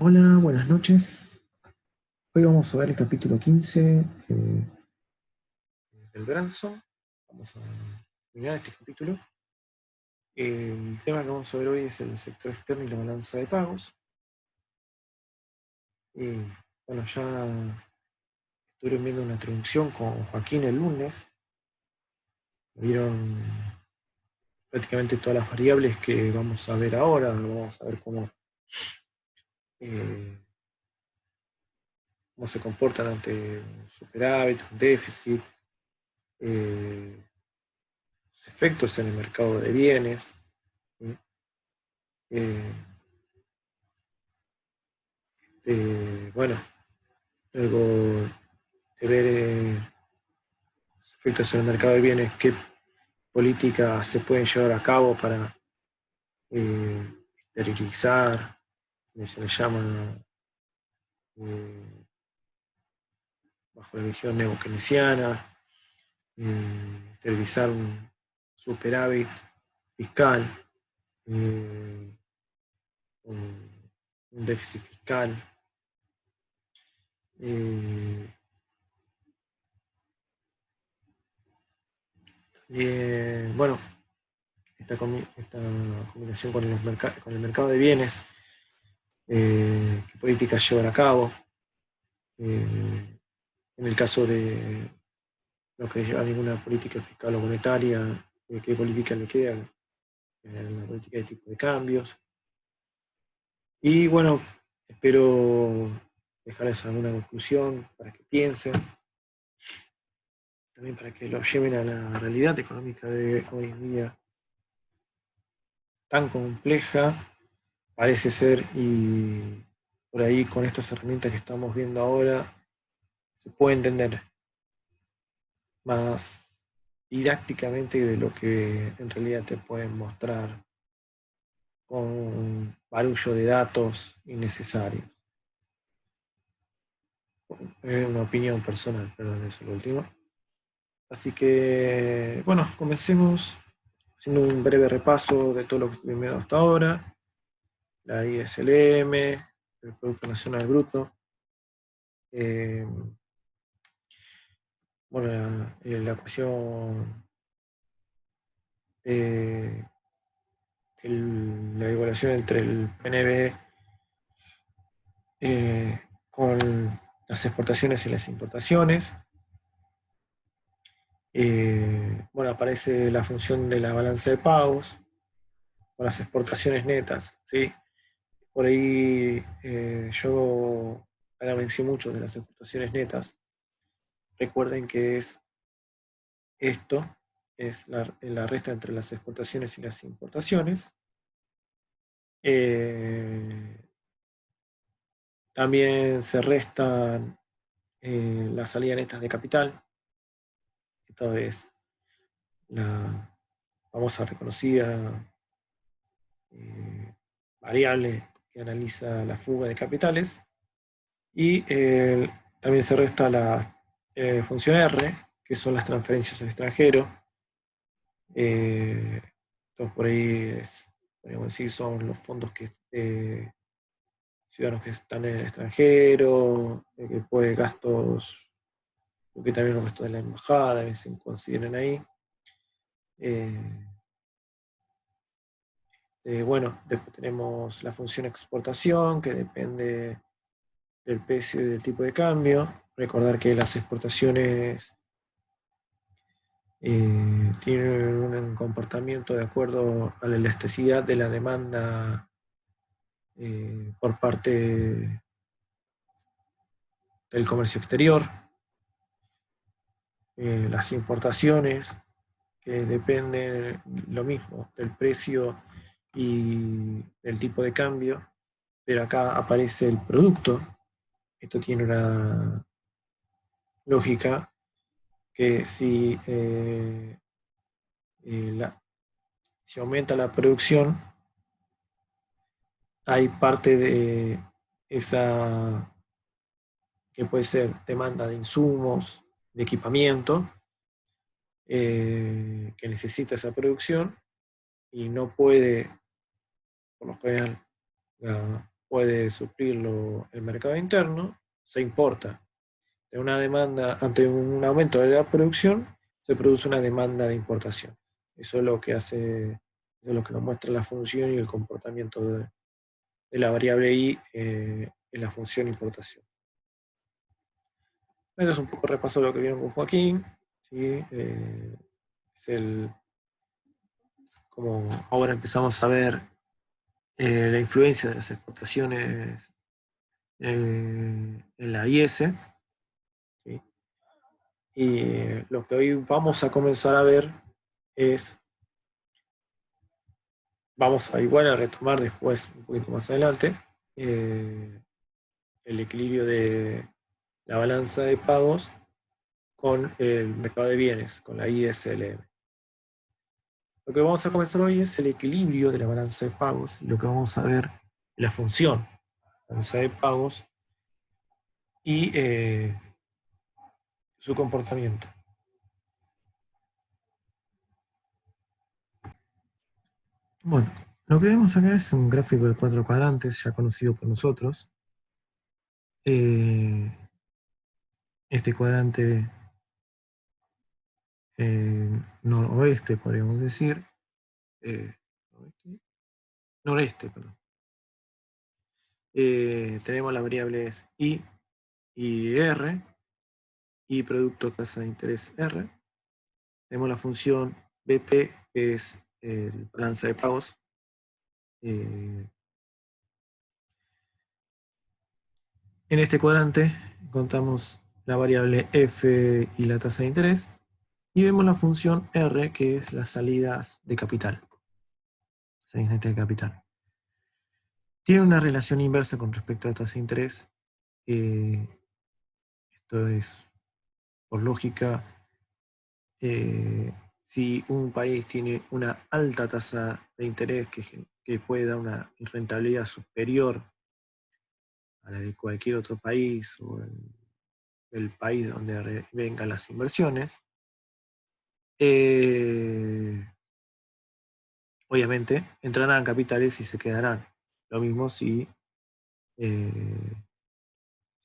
Hola, buenas noches. Hoy vamos a ver el capítulo 15 del Branson. Vamos a terminar este capítulo. El tema que vamos a ver hoy es el sector externo y la balanza de pagos. Bueno, ya estuvieron viendo una introducción con Joaquín el lunes. Vieron prácticamente todas las variables que vamos a ver ahora. Vamos a ver eh, cómo se comportan ante un superávit, un déficit, eh, los efectos en el mercado de bienes. Eh, bueno, luego de ver los efectos en el mercado de bienes, qué políticas se pueden llevar a cabo para esterilizar, se le llama eh, bajo la visión neokeynesiana, esterilizar un superávit fiscal, eh, un déficit fiscal. Eh, bueno, esta combinación con, con el mercado de bienes, qué políticas llevar a cabo. En el caso de no que lleva ninguna política fiscal o monetaria, qué política le queda en la política de tipo de cambios. Y bueno, espero dejarles alguna conclusión para que piensen, también para que lo lleven a la realidad económica de hoy en día, tan compleja parece ser, y por ahí con estas herramientas que estamos viendo ahora se puede entender más didácticamente de lo que en realidad te pueden mostrar con un barullo de datos innecesarios. Es una opinión personal, perdón, eso es lo último. Así que, bueno, comencemos haciendo un breve repaso de todo lo que estuvimos viendo hasta ahora. La ISLM, el Producto Nacional Bruto, eh, bueno, la ecuación de la igualación entre el PNB con las exportaciones y las importaciones. Bueno, aparece la función de la balanza de pagos con las exportaciones netas, ¿sí? Por ahí yo haga mención mucho de las exportaciones netas. Recuerden que es esto, es la resta entre las exportaciones y las importaciones. También se restan las salidas netas de capital. Esto es la famosa reconocida variable que analiza la fuga de capitales. Y también se resta la función R, que son las transferencias al extranjero. Entonces por ahí podríamos decir, son los fondos que ciudadanos que están en el extranjero, que puede gastos, porque también los gastos de la embajada se consideren ahí. Bueno, después tenemos la función exportación, que depende del precio y del tipo de cambio. Recordar que las exportaciones tienen un comportamiento de acuerdo a la elasticidad de la demanda por parte del comercio exterior. Las importaciones, que dependen lo mismo del precio y del tipo de cambio, pero acá aparece el producto. Esto tiene una lógica que si aumenta la producción, hay parte de esa que puede ser demanda de insumos, de equipamiento, que necesita esa producción y no puede, por lo general, puede suplirlo el mercado interno, se importa. De una demanda, ante un aumento de la producción, se produce una demanda de importaciones. Eso es lo que hace, eso es lo que nos muestra la función y el comportamiento de la variable I en la función importación. Esto es un poco repaso de lo que vieron con Joaquín. ¿Sí? Es como ahora empezamos a ver la influencia de las exportaciones en la IS. ¿Sí? Y lo que hoy vamos a comenzar a ver es, vamos a igual a retomar después, un poquito más adelante, el equilibrio de la balanza de pagos con el mercado de bienes, con la ISLM. Lo que vamos a comenzar hoy es el equilibrio de la balanza de pagos y lo que vamos a ver es la función balanza de pagos y su comportamiento. Bueno, lo que vemos acá es un gráfico de 4 cuadrantes, ya conocido por nosotros. Este cuadrante noroeste, podríamos decir, noreste, perdón. Tenemos las variables I y R, y producto tasa de interés R. Tenemos la función BP, que es el balanza de pagos. En este cuadrante encontramos la variable F y la tasa de interés, y vemos la función R, que es las salidas de capital. Salidas netas de capital. Tiene una relación inversa con respecto a la tasa de interés. Esto es por lógica. Si un país tiene una alta tasa de interés que puede dar una rentabilidad superior a la de cualquier otro país o el país donde vengan las inversiones, obviamente entrarán capitales y se quedarán. Lo mismo si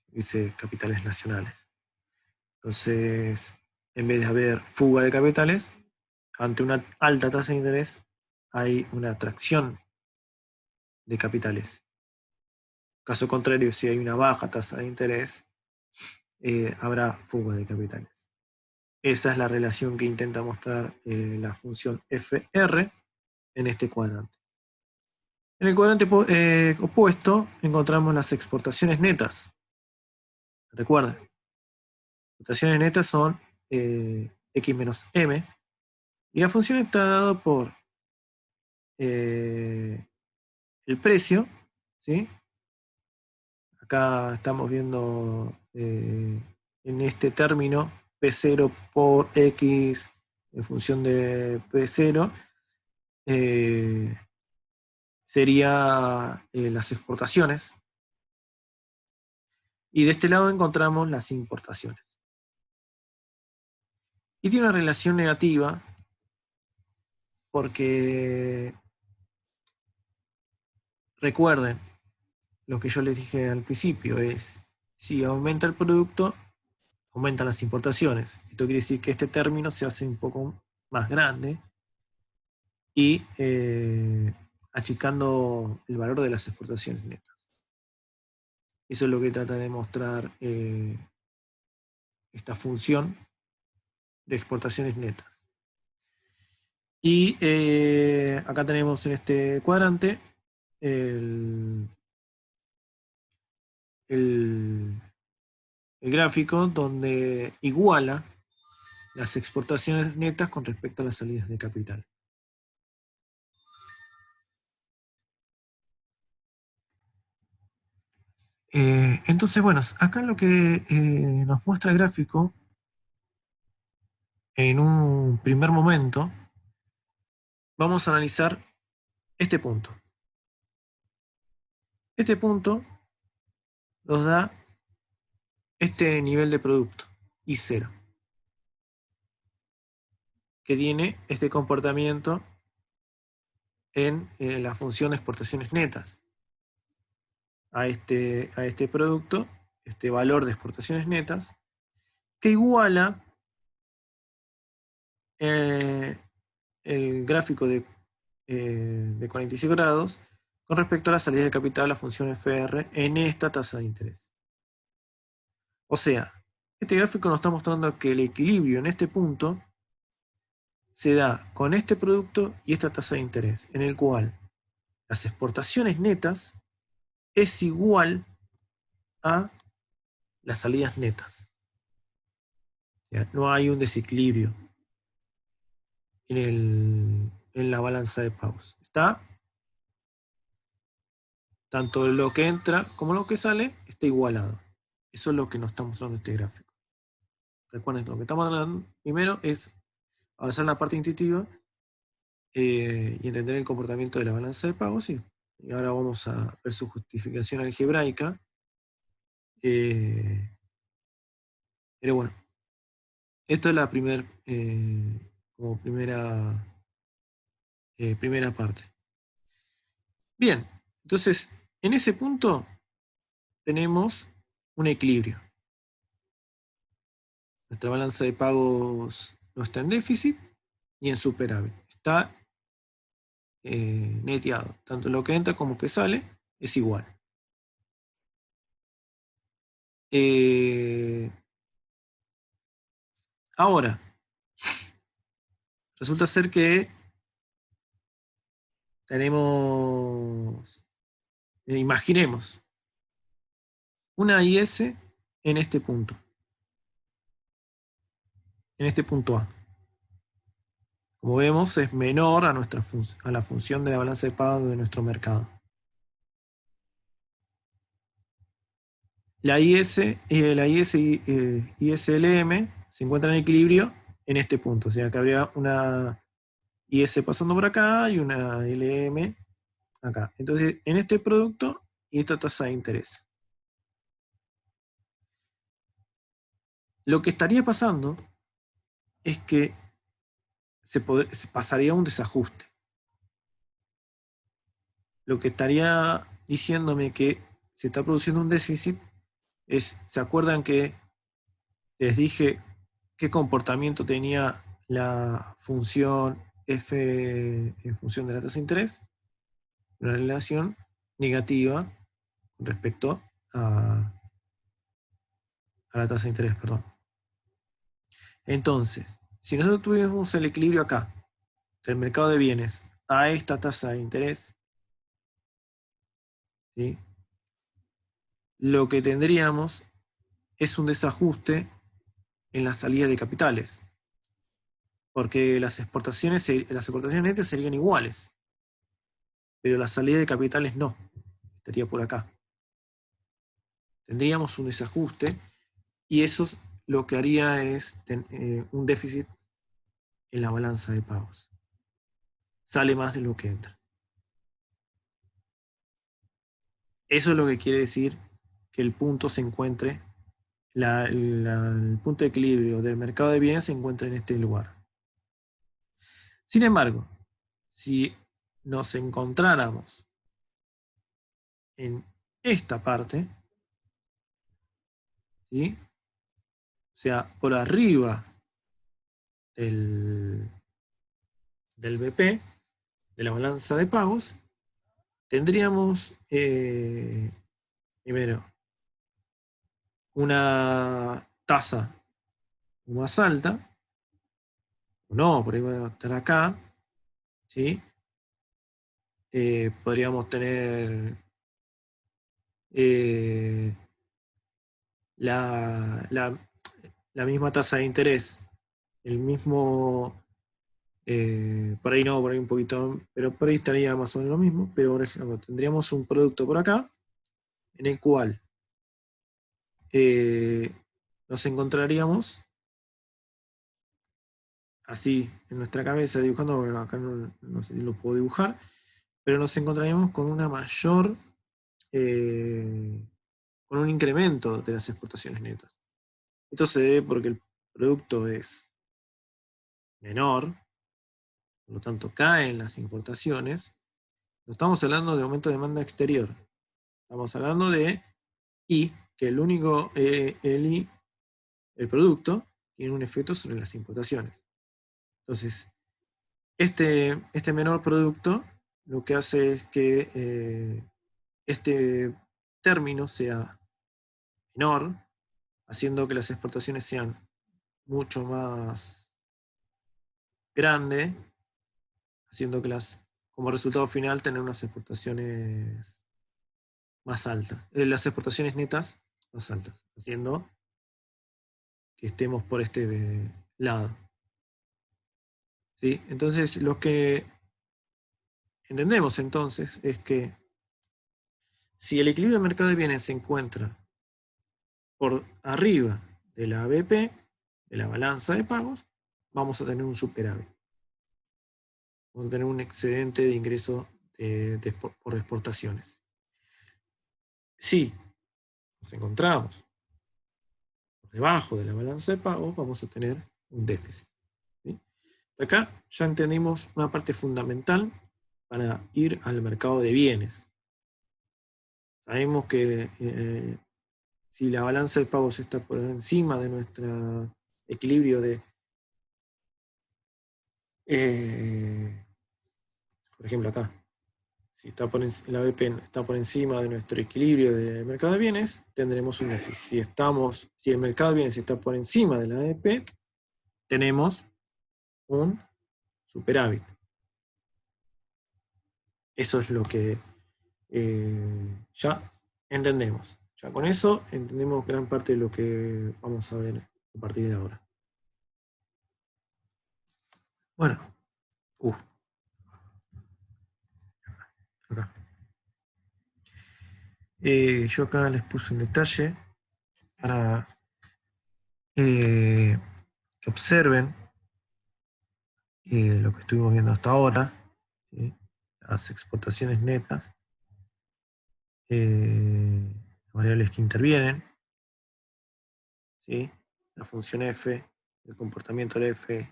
dice capitales nacionales. Entonces, en vez de haber fuga de capitales, ante una alta tasa de interés hay una atracción de capitales. Caso contrario, si hay una baja tasa de interés, habrá fuga de capitales. Esa es la relación que intenta mostrar la función FR en este cuadrante. En el cuadrante opuesto encontramos las exportaciones netas. Recuerden, exportaciones netas son X menos M, y la función está dada por el precio, ¿sí? Acá estamos viendo en este término P0 por X en función de P0, sería las exportaciones. Y de este lado encontramos las importaciones. Y tiene una relación negativa porque, recuerden, lo que yo les dije al principio es, si aumenta el producto, aumentan las importaciones. Esto quiere decir que este término se hace un poco más grande y achicando el valor de las exportaciones netas. Eso es lo que trata de mostrar esta función de exportaciones netas. Y acá tenemos en este cuadrante el gráfico donde iguala las exportaciones netas con respecto a las salidas de capital. Entonces, bueno, acá lo que nos muestra el gráfico, en un primer momento, vamos a analizar este punto. Este punto nos da este nivel de producto, I0, que tiene este comportamiento en la función de exportaciones netas. a este producto, este valor de exportaciones netas, que iguala el gráfico de 45 grados con respecto a la salida de capital, la función FR, en esta tasa de interés. O sea, este gráfico nos está mostrando que el equilibrio en este punto se da con este producto y esta tasa de interés, en el cual las exportaciones netas es igual a las salidas netas. O sea, no hay un desequilibrio en la balanza de pagos. Está tanto lo que entra como lo que sale está igualado. Eso es lo que nos está mostrando este gráfico. Recuerden, lo que estamos hablando primero es avanzar en la parte intuitiva y entender el comportamiento de la balanza de pagos. Y ahora vamos a ver su justificación algebraica. Pero bueno, esto es la como primera parte. Bien, entonces en ese punto tenemos un equilibrio. Nuestra balanza de pagos no está en déficit ni en superávit. Está neteado. Tanto lo que entra como que sale es igual. Ahora, resulta ser que tenemos, imaginemos, una IS en este punto A. Como vemos, es menor a la función de la balanza de pagos de nuestro mercado. La IS y ISLM se encuentran en equilibrio en este punto. O sea que habría una IS pasando por acá y una LM acá. Entonces, en este producto y esta tasa de interés. Lo que estaría pasando es que se pasaría un desajuste. Lo que estaría diciéndome que se está produciendo un déficit es, ¿se acuerdan que les dije qué comportamiento tenía la función f en función de la tasa de interés? Una relación negativa con respecto a la tasa de interés, perdón. Entonces, si nosotros tuviéramos el equilibrio acá, del mercado de bienes a esta tasa de interés, ¿sí? Lo que tendríamos es un desajuste en la salida de capitales, porque las exportaciones netas serían iguales, pero la salida de capitales no, estaría por acá. Tendríamos un desajuste y eso lo que haría es un déficit en la balanza de pagos. Sale más de lo que entra. Eso es lo que quiere decir que el punto se encuentre, el punto de equilibrio del mercado de bienes se encuentra en este lugar. Sin embargo, si nos encontráramos en esta parte, ¿sí? O sea, por arriba del BP, de la balanza de pagos, tendríamos primero una tasa más alta, o no, por ahí va a estar acá, ¿sí? Podríamos tener la misma tasa de interés, el mismo, por ahí no, por ahí un poquito, pero por ahí estaría más o menos lo mismo, pero por ejemplo, tendríamos un producto por acá, en el cual nos encontraríamos así en nuestra cabeza dibujando, porque acá no sé si lo puedo dibujar, pero nos encontraríamos con una mayor, con un incremento de las exportaciones netas. Esto se debe porque el producto es menor, por lo tanto caen las importaciones. No estamos hablando de aumento de demanda exterior, Estamos hablando de I, que el único, el producto, tiene un efecto sobre las importaciones. Entonces, este menor producto lo que hace es que este término sea menor, haciendo que las exportaciones sean mucho más grandes, haciendo que como resultado final tener unas exportaciones más altas, las exportaciones netas más altas, haciendo que estemos por este lado. ¿Sí? Entonces, lo que entendemos entonces es que si el equilibrio del mercado de bienes se encuentra por arriba de la ABP, de la balanza de pagos, vamos a tener un superávit. Vamos a tener un excedente de ingreso por exportaciones. Si nos encontramos por debajo de la balanza de pagos, vamos a tener un déficit. ¿Sí? Acá ya entendimos una parte fundamental para ir al mercado de bienes. Sabemos que si la balanza de pagos está por encima de nuestro equilibrio de, por ejemplo acá, si la BP está por encima de nuestro equilibrio de mercado de bienes, tendremos un déficit. Si el mercado de bienes está por encima de la BP, tenemos un superávit. Eso es lo que ya entendemos. Ya con eso entendemos gran parte de lo que vamos a ver a partir de ahora. Bueno, acá. Yo acá les puse un detalle para que observen lo que estuvimos viendo hasta ahora, ¿sí? Las exportaciones netas, las variables que intervienen, ¿sí? La función f, el comportamiento del f,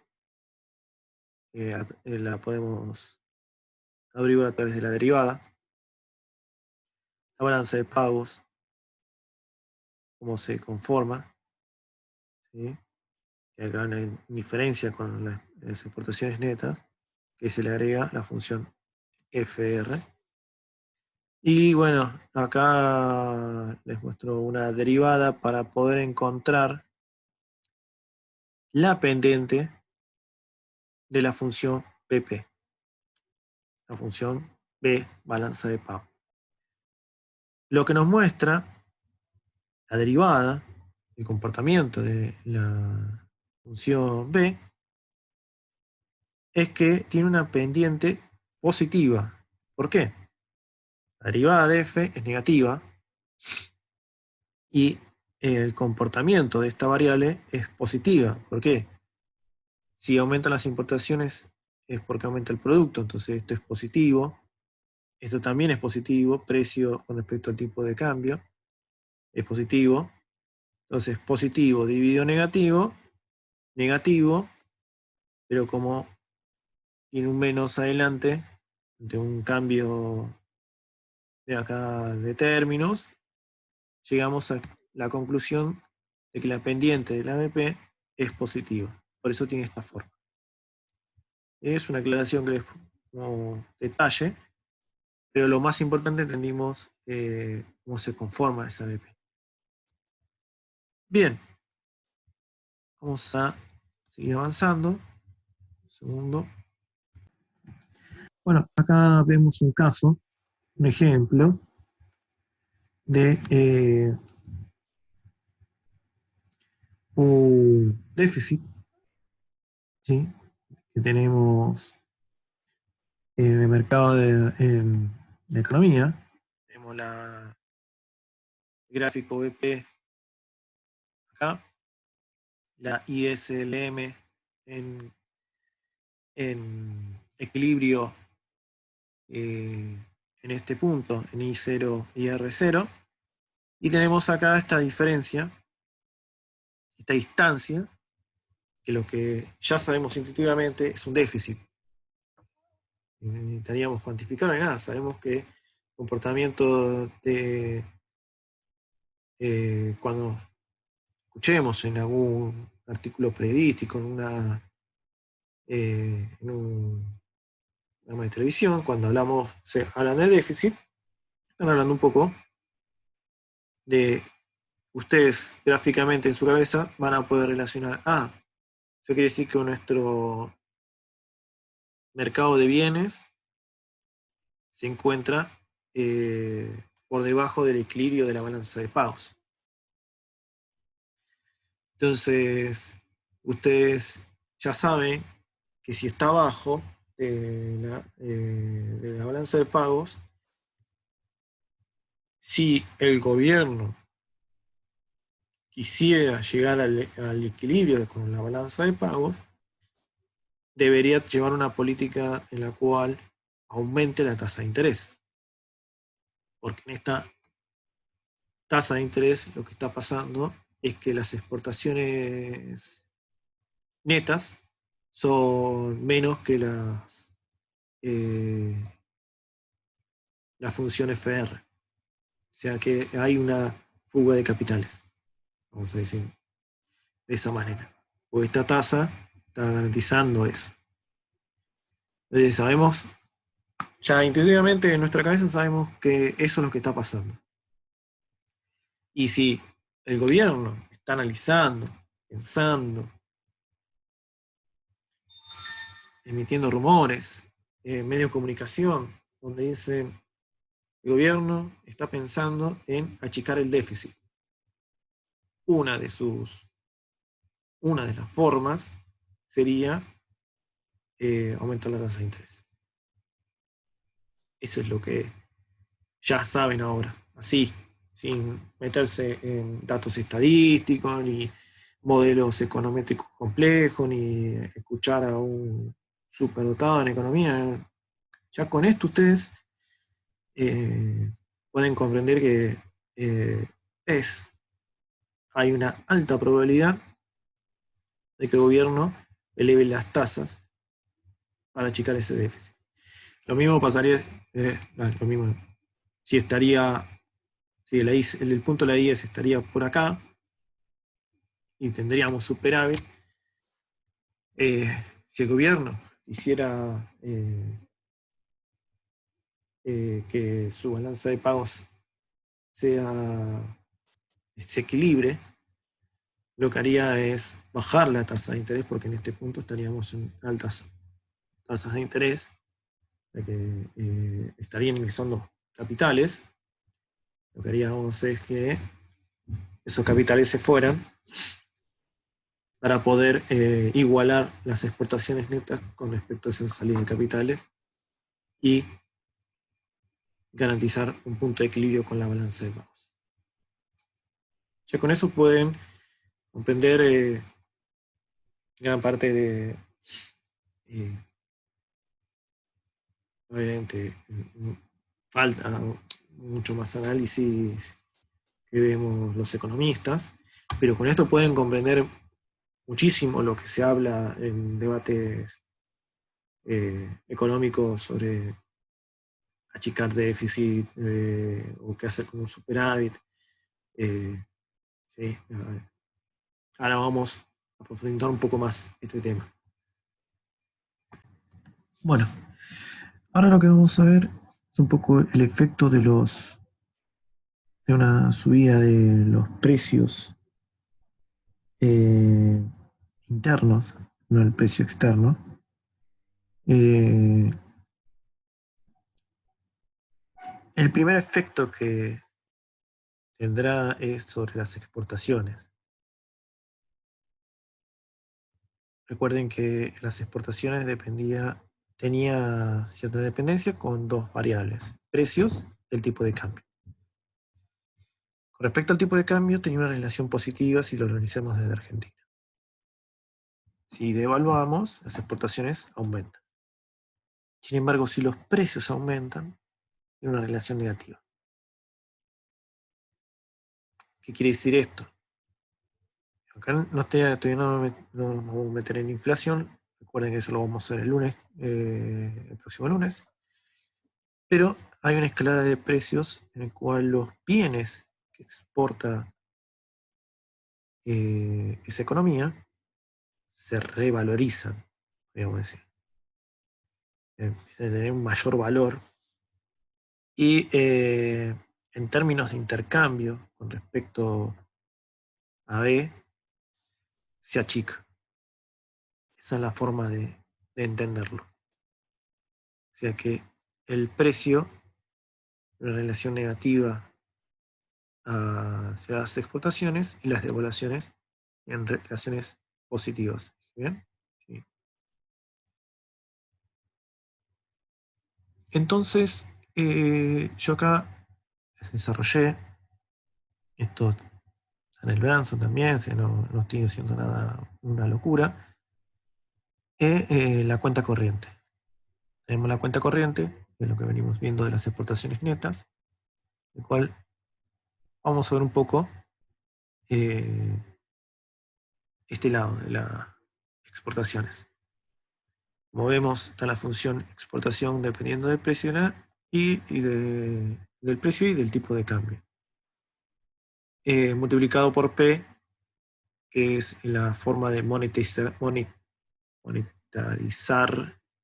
la podemos averiguar a través de la derivada, la balanza de pagos, cómo se conforma, ¿sí? Que acá no hay diferencia con las exportaciones netas, que se le agrega la función fr. Y bueno, acá les muestro una derivada para poder encontrar la pendiente de la función pp, la función b, balanza de pago. Lo que nos muestra la derivada, el comportamiento de la función b, es que tiene una pendiente positiva. ¿Por qué? La derivada de f es negativa y el comportamiento de esta variable es positiva. ¿Por qué? Si aumentan las importaciones es porque aumenta el producto, entonces esto es positivo. Esto también es positivo, precio con respecto al tipo de cambio es positivo. Entonces positivo dividido negativo, negativo, pero como tiene un menos adelante, de un cambio de acá de términos, llegamos a la conclusión de que la pendiente de la ABP es positiva. Por eso tiene esta forma. Es una aclaración que les como detalle, pero lo más importante entendimos cómo se conforma esa ABP. Bien, vamos a seguir avanzando. Un segundo. Bueno, acá vemos un caso, un ejemplo de un déficit, ¿sí? Que tenemos en el mercado de economía. Tenemos el gráfico BP acá, la ISLM en equilibrio en este punto, en I0 y R0, y tenemos acá esta diferencia, esta distancia, que lo que ya sabemos intuitivamente es un déficit. No necesitaríamos cuantificarlo ni nada, sabemos que comportamiento de cuando escuchemos en algún artículo periodístico, en un programa de televisión, cuando se hablan de déficit, están hablando un poco de ustedes gráficamente en su cabeza van a poder relacionar, eso quiere decir que nuestro mercado de bienes se encuentra por debajo del equilibrio de la balanza de pagos. Entonces, ustedes ya saben que si está abajo de la balanza de pagos, si el gobierno quisiera llegar al equilibrio con la balanza de pagos, debería llevar una política en la cual aumente la tasa de interés. Porque en esta tasa de interés lo que está pasando es que las exportaciones netas son menos que la función FR. O sea que hay una fuga de capitales, vamos a decir de esa manera. Porque esta tasa está garantizando eso. Entonces sabemos, ya intuitivamente en nuestra cabeza sabemos que eso es lo que está pasando. Y si el gobierno está analizando, pensando, emitiendo rumores, medios de comunicación, donde dicen el gobierno está pensando en achicar el déficit. Una de las formas sería aumentar la tasa de interés. Eso es lo que ya saben ahora, así, sin meterse en datos estadísticos, ni modelos econométricos complejos, ni escuchar a un superdotado en economía. Ya con esto ustedes pueden comprender que hay una alta probabilidad de que el gobierno eleve las tasas para achicar ese déficit. Lo mismo pasaría, lo mismo, si estaría, si el punto de la IES estaría por acá y tendríamos superávit, si el gobierno quisiera que su balanza de pagos se equilibre, lo que haría es bajar la tasa de interés, porque en este punto estaríamos en altas tasas de interés, que estarían ingresando capitales. Lo que haríamos es que esos capitales se fueran para poder igualar las exportaciones netas con respecto a esas salidas de capitales y garantizar un punto de equilibrio con la balanza de pagos. Ya con eso pueden comprender gran parte de, obviamente, falta mucho más análisis que vemos los economistas, pero con esto pueden comprender muchísimo lo que se habla en debates económicos sobre achicar déficit o qué hacer con un superávit. Sí. Ahora vamos a profundizar un poco más este tema. Bueno, ahora lo que vamos a ver es un poco el efecto de una subida de los precios internos, no el precio externo. El primer efecto que tendrá es sobre las exportaciones. Recuerden que las exportaciones tenía cierta dependencia con dos variables, precios y el tipo de cambio. Con respecto al tipo de cambio, tenía una relación positiva si lo organizamos desde Argentina. Si devaluamos, las exportaciones aumentan. Sin embargo, si los precios aumentan, tiene una relación negativa. ¿Qué quiere decir esto? Acá todavía no nos vamos a meter en inflación. Recuerden que eso lo vamos a hacer el lunes, el próximo lunes. Pero hay una escalada de precios en el cual los bienes que exporta esa economía se revalorizan, podríamos decir. Empiezan a tener un mayor valor y en términos de intercambio con respecto a B, se achica. Esa es la forma de entenderlo. O sea que el precio, una relación negativa hacia las exportaciones y las devaluaciones en relaciones positivas. ¿Bien? Sí. Entonces, yo acá desarrollé esto en el Branson también, o no estoy haciendo nada, una locura, la cuenta corriente. Tenemos la cuenta corriente, que es lo que venimos viendo de las exportaciones netas, el cual vamos a ver un poco eh, este lado de las exportaciones. Como vemos, está la función exportación dependiendo del precio del precio y del tipo de cambio. Multiplicado por P, que es la forma de monetarizar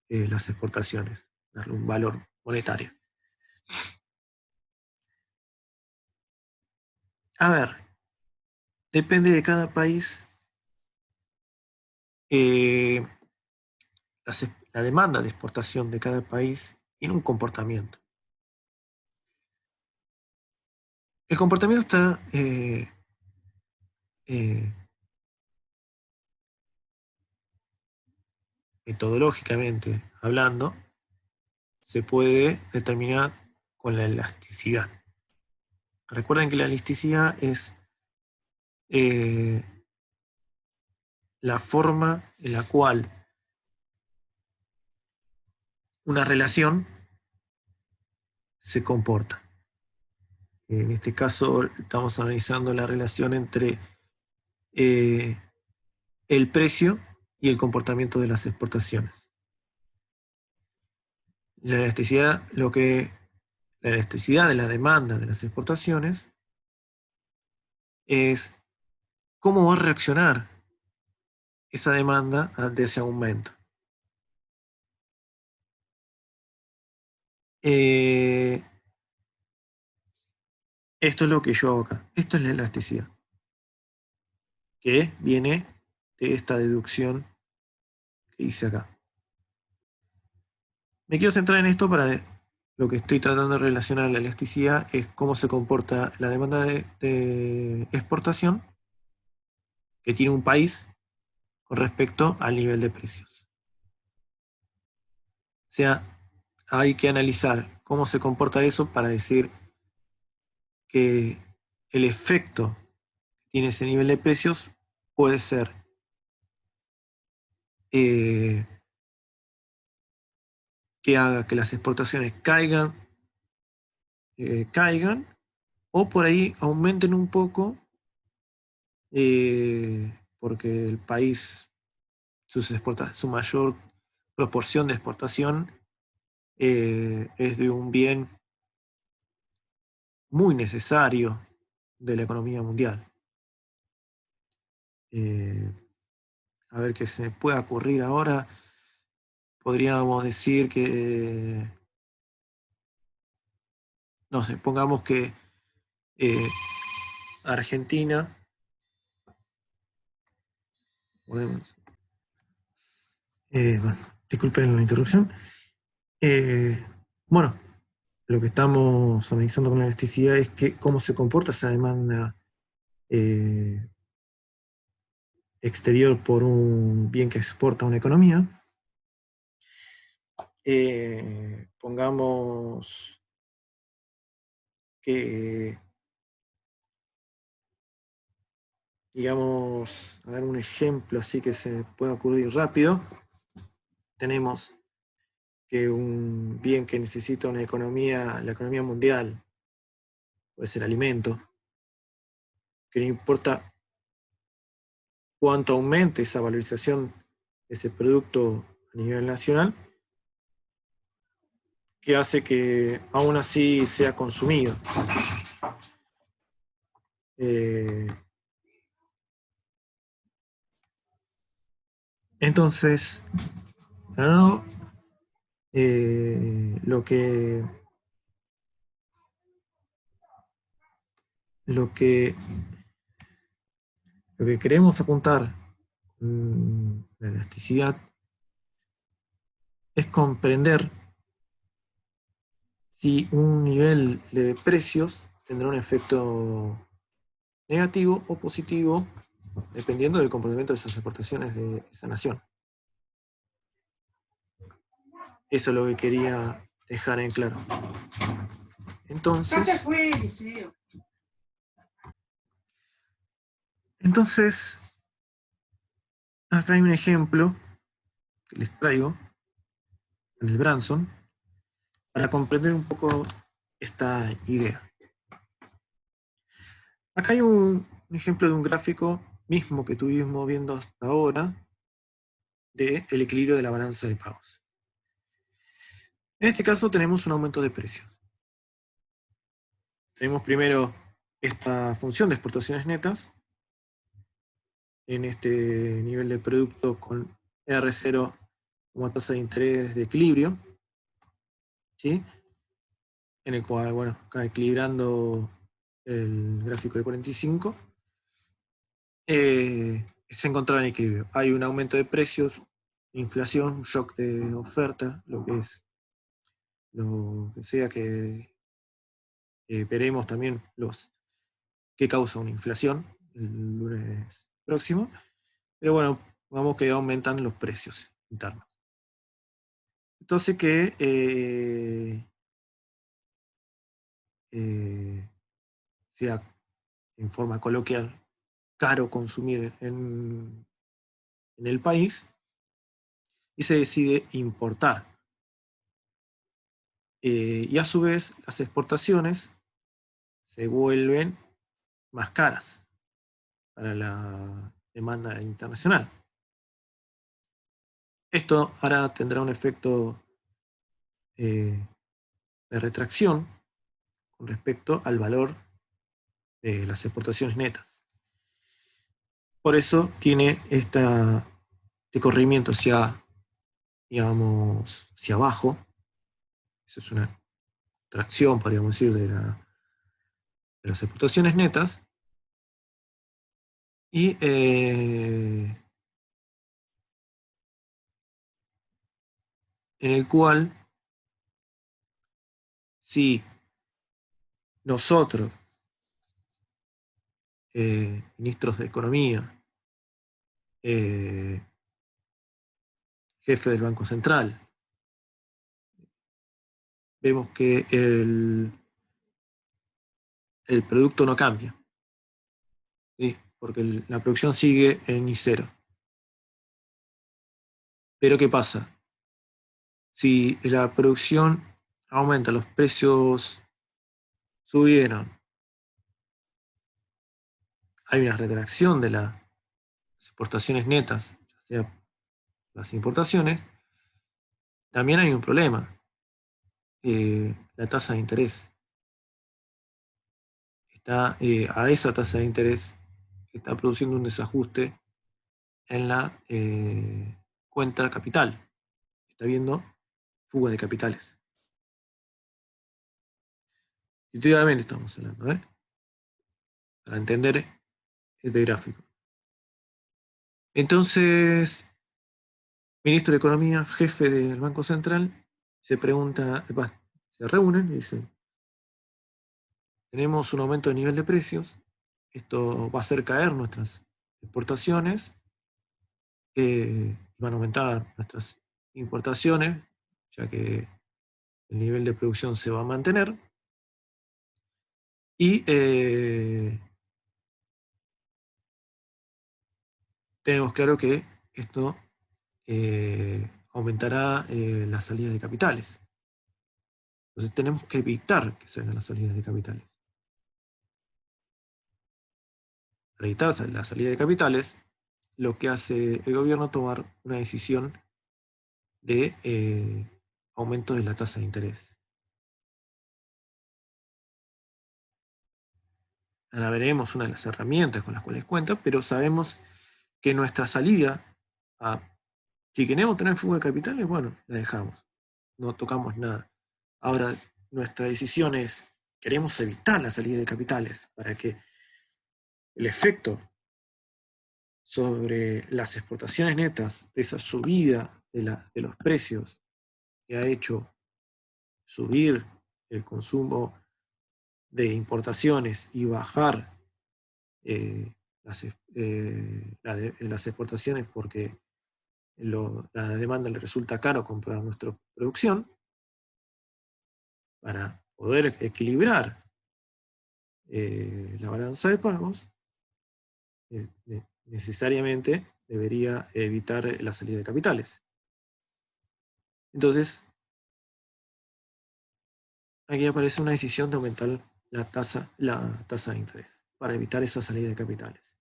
las exportaciones, darle un valor monetario. A ver, depende de cada país, eh, la demanda de exportación de cada país tiene un comportamiento. El comportamiento está eh, metodológicamente hablando, se puede determinar con la elasticidad. Recuerden que la elasticidad es eh, la forma en la cual una relación se comporta. En este caso estamos analizando la relación entre eh, el precio y el comportamiento de las exportaciones. La elasticidad, la elasticidad de la demanda de las exportaciones es cómo va a reaccionar esa demanda ante ese aumento. Esto es lo que yo hago acá. Esto es la elasticidad, que viene de esta deducción que hice acá. Me quiero centrar en esto para lo que estoy tratando de relacionar la elasticidad es cómo se comporta la demanda de exportación que tiene un país con respecto al nivel de precios. O sea, hay que analizar cómo se comporta eso para decir que el efecto que tiene ese nivel de precios puede ser que haga que las exportaciones caigan o por ahí aumenten un poco porque el país, su mayor proporción de exportación es de un bien muy necesario de la economía mundial. A ver qué se me puede ocurrir ahora. Podríamos decir que, no sé, pongamos que eh, Argentina, podemos, bueno, disculpen la interrupción. Eh, bueno, lo que estamos analizando con la elasticidad es cómo se comporta esa demanda eh, exterior por un bien que exporta una economía. Pongamos que, digamos, a ver un ejemplo así que se pueda ocurrir rápido. Tenemos que un bien que necesita una economía, la economía mundial, puede ser alimento, que no importa cuánto aumente esa valorización de ese producto a nivel nacional, que hace que aún así sea consumido. Entonces, ¿no? Lo que lo que lo que queremos apuntar la elasticidad es comprender si un nivel de precios tendrá un efecto negativo o positivo dependiendo del comportamiento de esas exportaciones de esa nación. Eso es lo que quería dejar en claro. Entonces, acá hay un ejemplo que les traigo en el Branson para comprender un poco esta idea. Acá hay un ejemplo de un gráfico mismo que estuvimos viendo hasta ahora del equilibrio de la balanza de pagos. En este caso tenemos un aumento de precios. Tenemos primero esta función de exportaciones netas en este nivel de producto con R0 como tasa de interés de equilibrio, ¿sí? En el cual, bueno, acá equilibrando el gráfico de 45, se encontraba en equilibrio. Hay un aumento de precios, inflación, un shock de oferta, lo que sea que veremos también qué causa una inflación el lunes próximo. Pero bueno, vamos que aumentan los precios internos. Entonces que sea en forma coloquial caro consumir en el país y se decide importar. Y a su vez las exportaciones se vuelven más caras para la demanda internacional. Esto ahora tendrá un efecto de retracción con respecto al valor de las exportaciones netas. Por eso tiene este corrimiento hacia, digamos, hacia abajo. Eso es una tracción, podríamos decir, de las exportaciones netas. Y en el cual, si nosotros, ministros de Economía, jefe del Banco Central, vemos que el producto no cambia, ¿sí? Porque la producción sigue en I0. Pero ¿qué pasa? Si la producción aumenta, los precios subieron, hay una retracción de las exportaciones netas, ya sea las importaciones, también hay un problema. La tasa de interés. A esa tasa de interés está produciendo un desajuste en la cuenta capital. Está viendo fuga de capitales. Intuitivamente estamos hablando, para entender este gráfico. Entonces, ministro de Economía, jefe del Banco Central, se pregunta, se reúnen y dicen, tenemos un aumento de nivel de precios, esto va a hacer caer nuestras exportaciones, van a aumentar nuestras importaciones, ya que el nivel de producción se va a mantener, y tenemos claro que esto aumentará la salida de capitales. Entonces tenemos que evitar que salgan las salidas de capitales. Para evitar la salida de capitales, lo que hace el gobierno es tomar una decisión de aumento de la tasa de interés. ahora veremos una de las herramientas con las cuales cuenta, pero sabemos que nuestra salida, si queremos tener fuga de capitales, bueno, la dejamos, no tocamos nada. Ahora, nuestra decisión es, queremos evitar la salida de capitales para que el efecto sobre las exportaciones netas de esa subida de los precios que ha hecho subir el consumo de importaciones y bajar las exportaciones porque la demanda le resulta caro comprar nuestra producción, para poder equilibrar la balanza de pagos, necesariamente debería evitar la salida de capitales. Entonces, aquí aparece una decisión de aumentar la tasa de interés para evitar esa salida de capitales.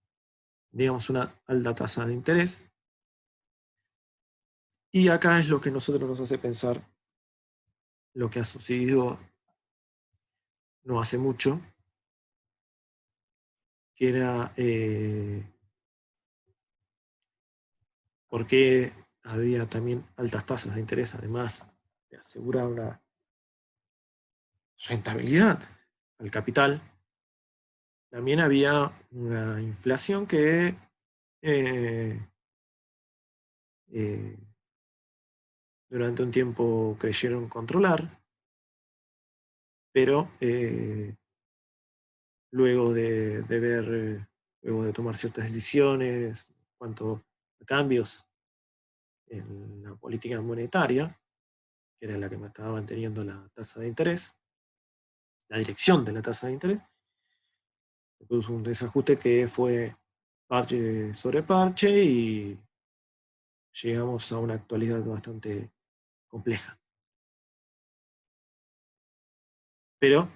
Digamos una alta tasa de interés. Y acá es lo que nosotros nos hace pensar lo que ha sucedido no hace mucho, que era por qué había también altas tasas de interés, además de asegurar una rentabilidad al capital. También había una inflación que eh, eh, durante un tiempo creyeron controlar, pero luego de ver, luego de tomar ciertas decisiones en cuanto a cambios en la política monetaria, que era la que me estaba manteniendo la tasa de interés, la dirección de la tasa de interés, se produjo un desajuste que fue parche sobre parche y llegamos a una actualidad bastante compleja. Pero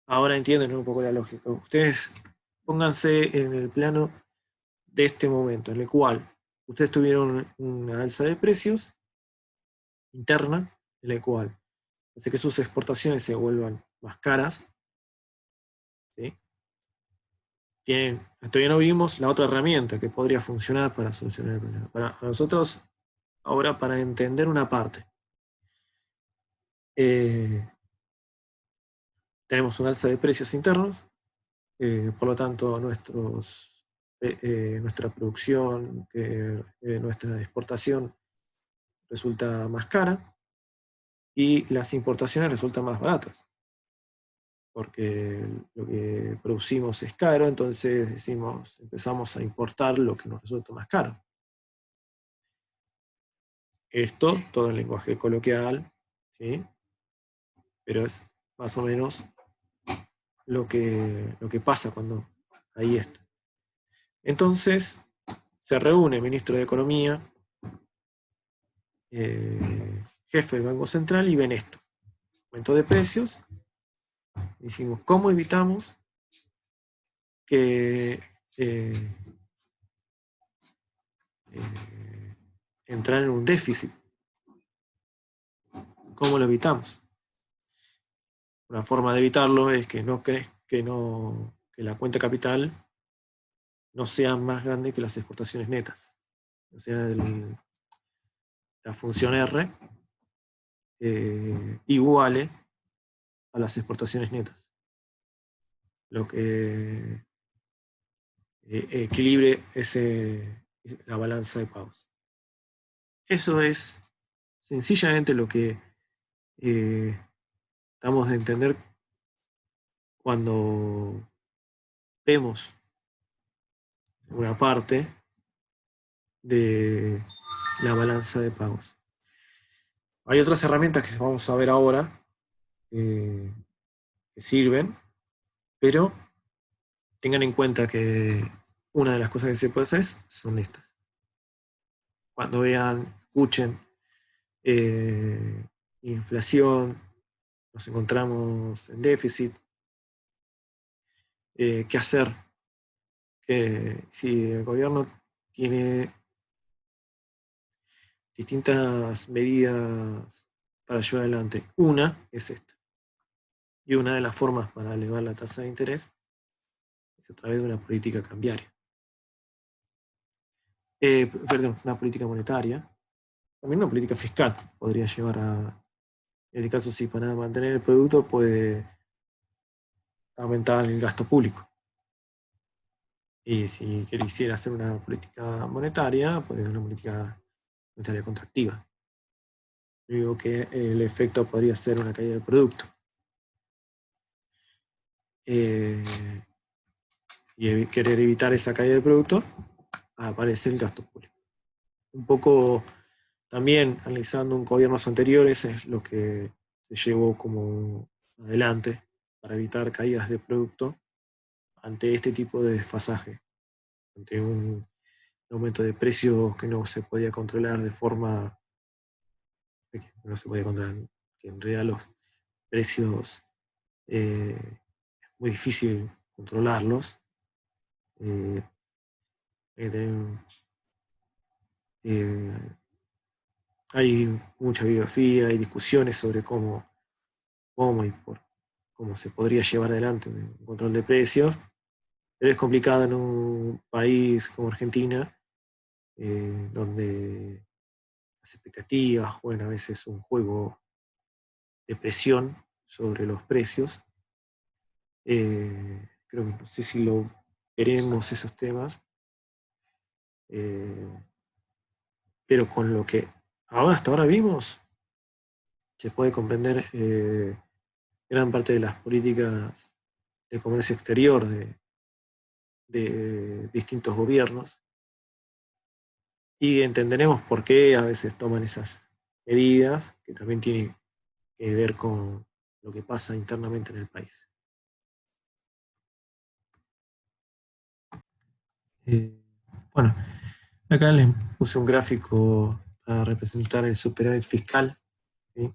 ahora entienden un poco la lógica. Ustedes pónganse en el plano de este momento, en el cual ustedes tuvieron una alza de precios interna, en el cual hace que sus exportaciones se vuelvan más caras. ¿Sí? Todavía no vimos la otra herramienta que podría funcionar para solucionar el problema. Para nosotros, ahora, para entender una parte, tenemos un alza de precios internos, por lo tanto, nuestra producción, nuestra exportación resulta más cara y las importaciones resultan más baratas, porque lo que producimos es caro, entonces empezamos a importar lo que nos resulta más caro. Esto, todo en lenguaje coloquial, ¿sí? Pero es más o menos lo que pasa cuando hay esto. Entonces, se reúne el ministro de Economía, jefe del Banco Central, y ven esto. Aumento de precios. Decimos, ¿cómo evitamos que entrar en un déficit? ¿Cómo lo evitamos? Una forma de evitarlo es que que la cuenta capital no sea más grande que las exportaciones netas. O sea, la función R iguale a las exportaciones netas. Lo que equilibre la balanza de pagos. Eso es sencillamente lo que damos de entender cuando vemos una parte de la balanza de pagos. Hay otras herramientas que vamos a ver ahora que sirven, pero tengan en cuenta que una de las cosas que se puede hacer son estas. Cuando vean, escuchen inflación, nos encontramos en déficit, qué hacer, si el gobierno tiene distintas medidas para llevar adelante. Una es esta. Y una de las formas para elevar la tasa de interés es a través de una política cambiaria. Perdón, una política monetaria, también una política fiscal podría llevar a, en este caso sí, para mantener el producto puede aumentar el gasto público. Y si quisiera hacer una política monetaria, puede ser una política monetaria contractiva. Yo digo que el efecto podría ser una caída del producto. Y querer evitar esa caída del producto, aparece el gasto público. Un poco también analizando un gobiernos anteriores es lo que se llevó como adelante para evitar caídas de producto ante este tipo de desfasaje, ante un aumento de precios que no se podía controlar de forma que no se podía controlar, que en realidad los precios es muy difícil controlarlos. Hay, eh, hay mucha bibliografía, hay discusiones sobre cómo y cómo se podría llevar adelante un control de precios, pero es complicado en un país como Argentina, donde las expectativas juegan a veces un juego de presión sobre los precios. Creo que no sé si lo veremos esos temas, eh, pero con lo que hasta ahora vimos, se puede comprender gran parte de las políticas de comercio exterior de distintos gobiernos y entenderemos por qué a veces toman esas medidas, que también tienen que ver con lo que pasa internamente en el país. Eh, bueno, acá les puse un gráfico para representar el superávit fiscal. ¿Sí?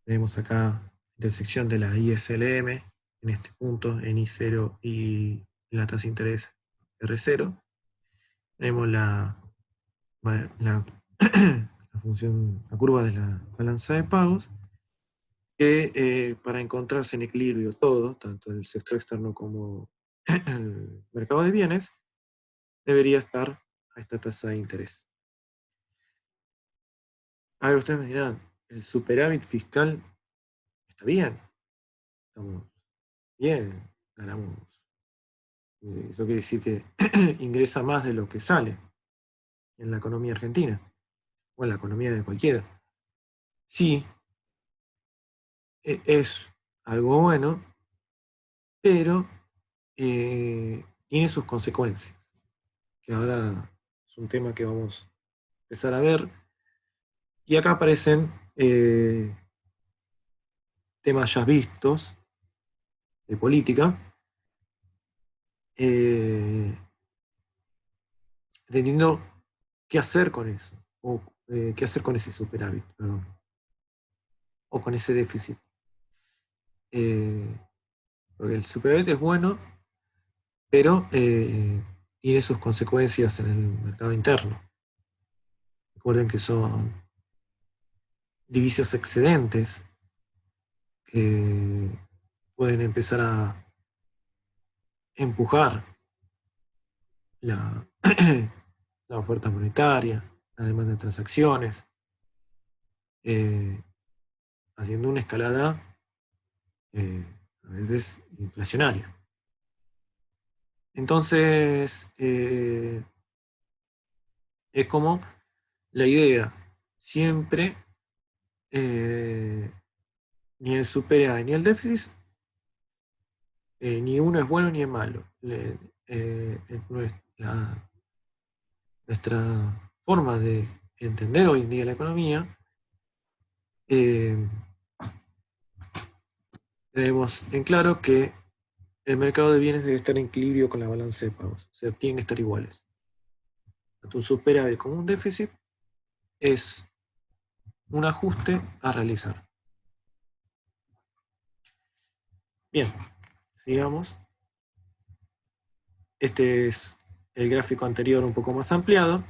Tenemos acá la intersección de la ISLM en este punto, en I0 y la tasa de interés R0. Tenemos la función, la curva de la balanza de pagos, que para encontrarse en equilibrio todo, tanto el sector externo como el mercado de bienes, debería estar a esta tasa de interés. A ver, ustedes me dirán, ¿el superávit fiscal está bien? Estamos bien, ganamos. Eso quiere decir que ingresa más de lo que sale en la economía argentina, o en la economía de cualquiera. Sí, es algo bueno, pero tiene sus consecuencias, que ahora es un tema que vamos a empezar a ver. Y acá aparecen temas ya vistos de política, eh, entendiendo qué hacer con eso, o qué hacer con ese superávit, perdón, o con ese déficit. Eh, Porque el superávit es bueno, pero tiene sus consecuencias en el mercado interno. Recuerden que son divisas excedentes que pueden empezar a empujar la, la oferta monetaria, la demanda de transacciones, eh, haciendo una escalada eh, a veces inflacionaria. Entonces, es como la idea, siempre eh, ni el superávit ni el déficit, ni uno es bueno ni es malo. Nuestra forma de entender hoy en día la economía, eh, tenemos en claro que el mercado de bienes debe estar en equilibrio con la balanza de pagos, o sea, tienen que estar iguales. Tanto un superávit como un déficit es un ajuste a realizar. Bien, sigamos. Este es el gráfico anterior un poco más ampliado,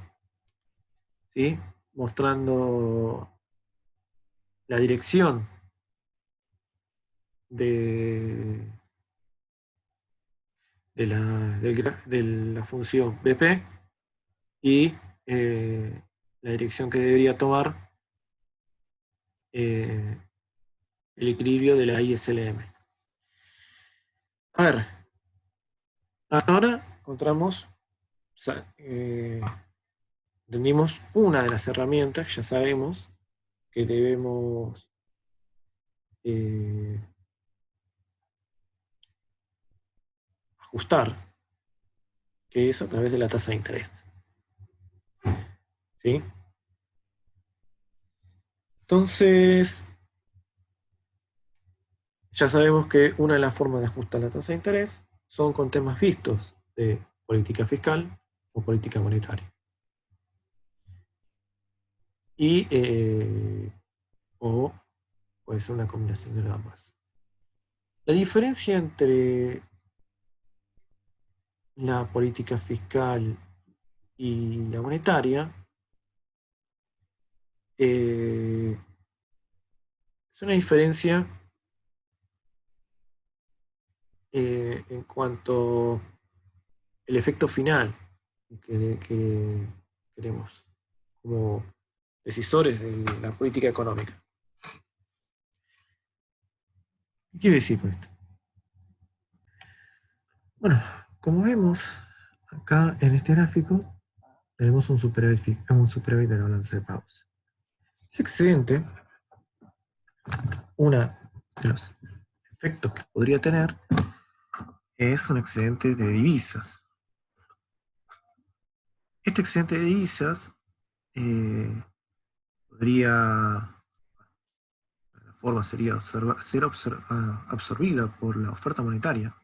¿sí? Mostrando la dirección de de la función BP y la dirección que debería tomar el equilibrio de la ISLM. A ver, hasta ahora encontramos, entendimos una de las herramientas, ya sabemos que debemos ajustar, que es a través de la tasa de interés. ¿Sí? Entonces, ya sabemos que una de las formas de ajustar la tasa de interés son con temas vistos de política fiscal o política monetaria. Y, o puede ser una combinación de ambas. La diferencia entre la política fiscal y la monetaria es una diferencia en cuanto al efecto final que queremos como decisores de la política económica. ¿Qué quiere decir con esto? Bueno, como vemos acá en este gráfico, tenemos un superávit de la balanza de pagos. Ese excedente, uno de los efectos que podría tener es un excedente de divisas. Este excedente de divisas podría, la forma sería ser absorbida por la oferta monetaria.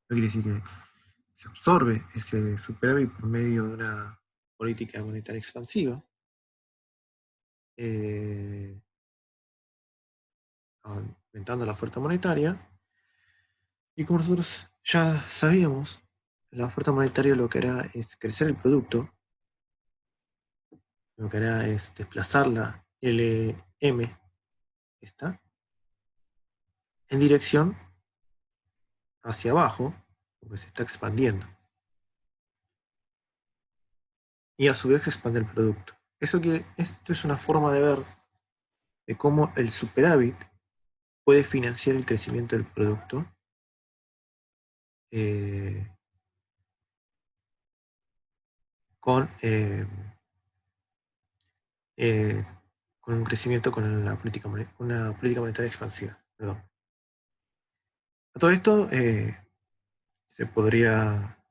No quiere decir que se absorbe ese superávit por medio de una política monetaria expansiva, aumentando la oferta monetaria. Y como nosotros ya sabíamos, la oferta monetaria lo que hará es crecer el producto, lo que hará es desplazar la LM, esta, en dirección hacia abajo, porque se está expandiendo. Y a su vez se expande el producto. Esto es una forma de ver de cómo el superávit puede financiar el crecimiento del producto con, con un crecimiento con una política monetaria expansiva. Perdón. A todo esto se podría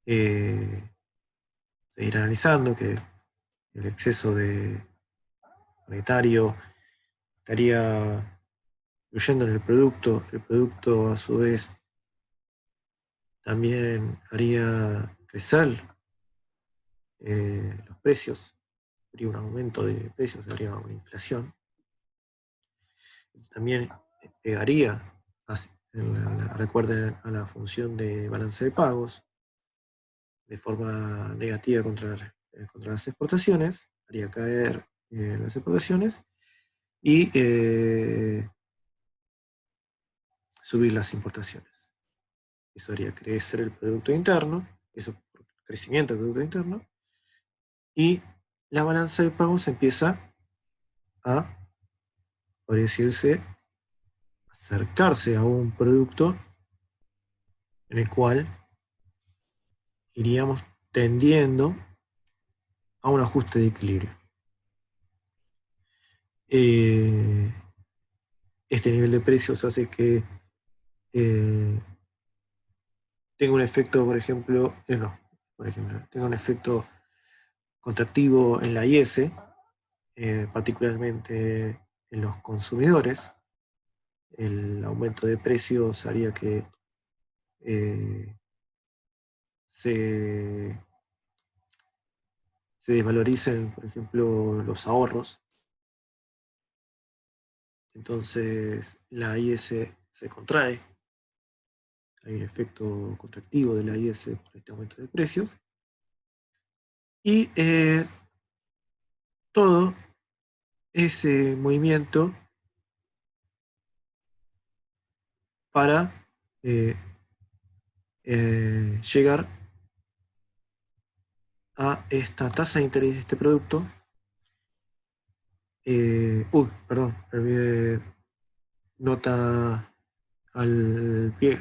seguir analizando que el exceso de monetario estaría influyendo en el producto a su vez también haría crecer los precios, habría un aumento de precios, habría una inflación. También pegaría, recuerden, a la función de balance de pagos de forma negativa contra las exportaciones, haría caer las exportaciones y subir las importaciones. Eso haría crecer el Producto Interno, eso por crecimiento del Producto Interno, y la balanza de pagos empieza a, podría decirse, acercarse a un producto en el cual iríamos tendiendo a un ajuste de equilibrio. Este nivel de precios hace que tenga un efecto, por ejemplo, tenga un efecto contractivo en la IS, particularmente en los consumidores. El aumento de precios haría que se desvaloricen, por ejemplo, los ahorros. Entonces la IS se contrae, hay un efecto contractivo de la IS por este aumento de precios. Y todo ese movimiento para llegar a esta tasa de interés de este producto. Perdón, me olvidé, nota al pie.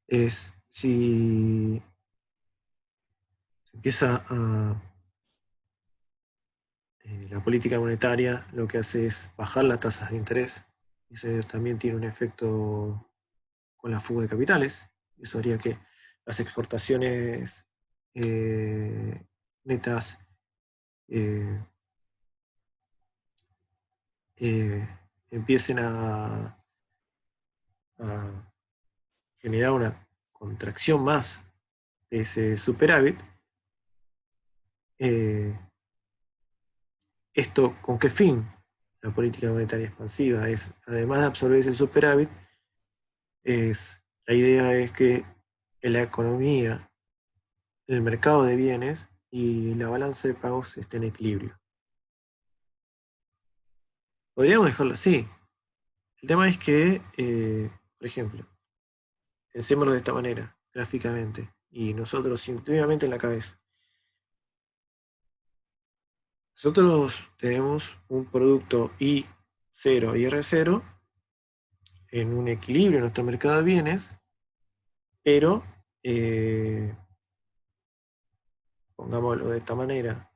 Es si se empieza a la política monetaria, lo que hace es bajar las tasas de interés. Eso también tiene un efecto con la fuga de capitales. Eso haría que las exportaciones netas eh, eh, empiecen a generar una contracción más de ese superávit. Eh, ¿Esto con qué fin? La política monetaria expansiva es, además de absorber ese superávit, la idea es que en la economía, el mercado de bienes y la balanza de pagos esté en equilibrio. Podríamos dejarlo así. El tema es que, por ejemplo, pensémoslo de esta manera, gráficamente, y nosotros intuitivamente en la cabeza. Nosotros tenemos un producto I0 y R0 en un equilibrio en nuestro mercado de bienes, pero, pongámoslo de esta manera,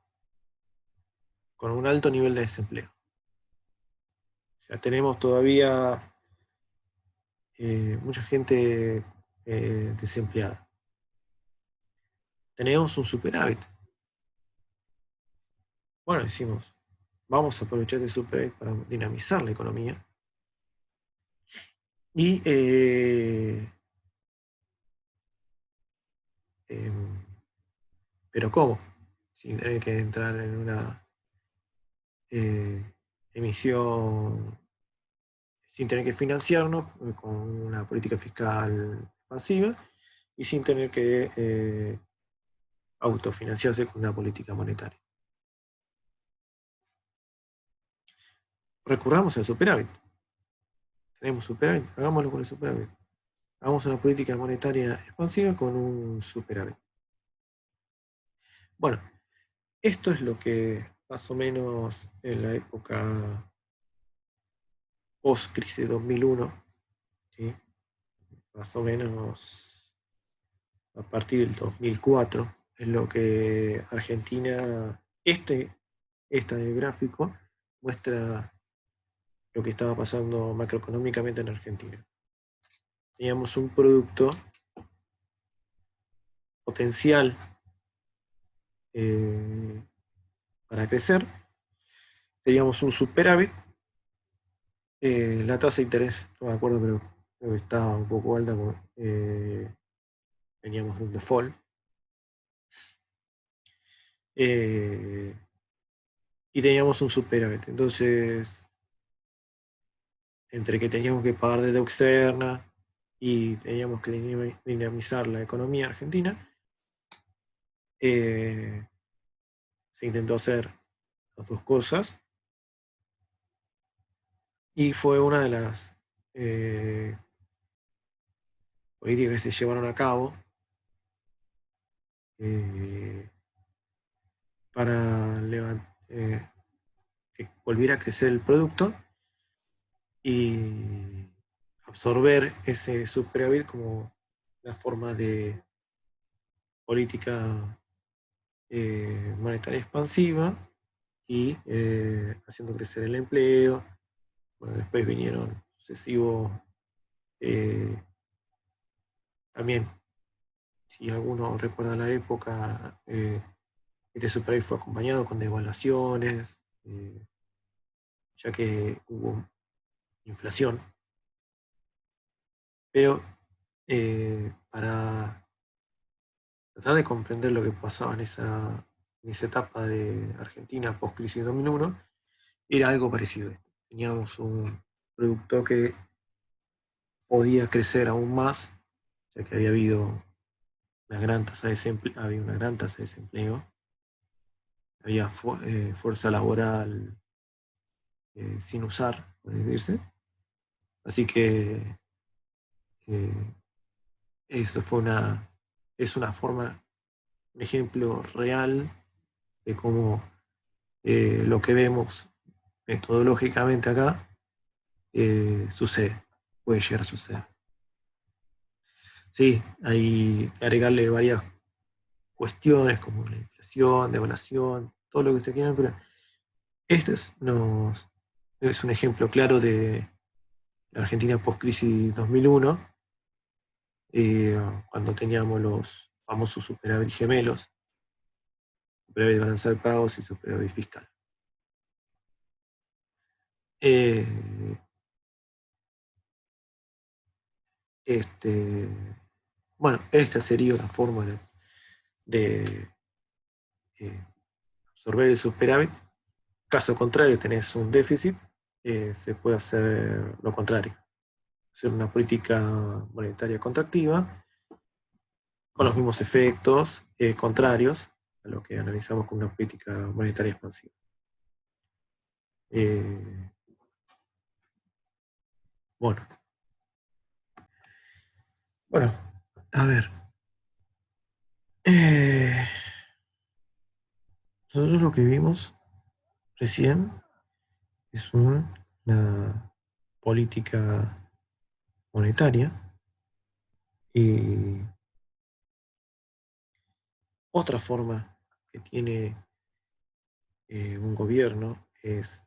con un alto nivel de desempleo. O sea, tenemos todavía mucha gente desempleada. Tenemos un superávit. Bueno, decimos, vamos a aprovechar este superávit para dinamizar la economía. Y pero ¿cómo? Sin tener que entrar en una emisión, sin tener que financiarnos con una política fiscal expansiva y sin tener que autofinanciarse con una política monetaria. Recurramos al superávit. Tenemos superávit, hagámoslo con el superávit. Hagamos una política monetaria expansiva con un superávit. Bueno, esto es lo que más o menos en la época post-crisis 2001, ¿sí? Más o menos a partir del 2004, es lo que Argentina, este gráfico muestra lo que estaba pasando macroeconómicamente en Argentina. Teníamos un producto potencial para crecer, teníamos un superávit, la tasa de interés, no me acuerdo, pero creo que estaba un poco alta, porque teníamos un default, y teníamos un superávit. Entonces, entre que teníamos que pagar deuda externa y teníamos que dinamizar la economía argentina, se intentó hacer las dos cosas y fue una de las políticas que se llevaron a cabo para que volviera a crecer el producto y absorber ese superávit como una forma de política monetaria expansiva y haciendo crecer el empleo. Bueno, después vinieron sucesivos, eh, también, si alguno recuerda la época, este superávit fue acompañado con devaluaciones, ya que hubo inflación. Pero para tratar de comprender lo que pasaba en esa etapa de Argentina post-crisis 2001, era algo parecido a esto. Teníamos un producto que podía crecer aún más, ya que había habido una gran tasa de desempleo, había fuerza laboral sin usar, puede decirse. Así que Eso es una forma, un ejemplo real de cómo lo que vemos metodológicamente acá sucede, puede llegar a suceder. Sí, hay que agregarle varias cuestiones como la inflación, devaluación, todo lo que usted quiera, pero esto es un ejemplo claro de la Argentina post-crisis 2001, cuando teníamos los famosos superávit gemelos, superávit de balanza de pagos y superávit fiscal. Eh, este, bueno, esta sería una forma de absorber el superávit. Caso contrario, tenés un déficit, se puede hacer lo contrario, hacer una política monetaria contractiva con los mismos efectos contrarios a lo que analizamos con una política monetaria expansiva. Eh, bueno, bueno, a ver. Eh, nosotros lo que vimos recién es una política monetaria y otra forma que tiene un gobierno es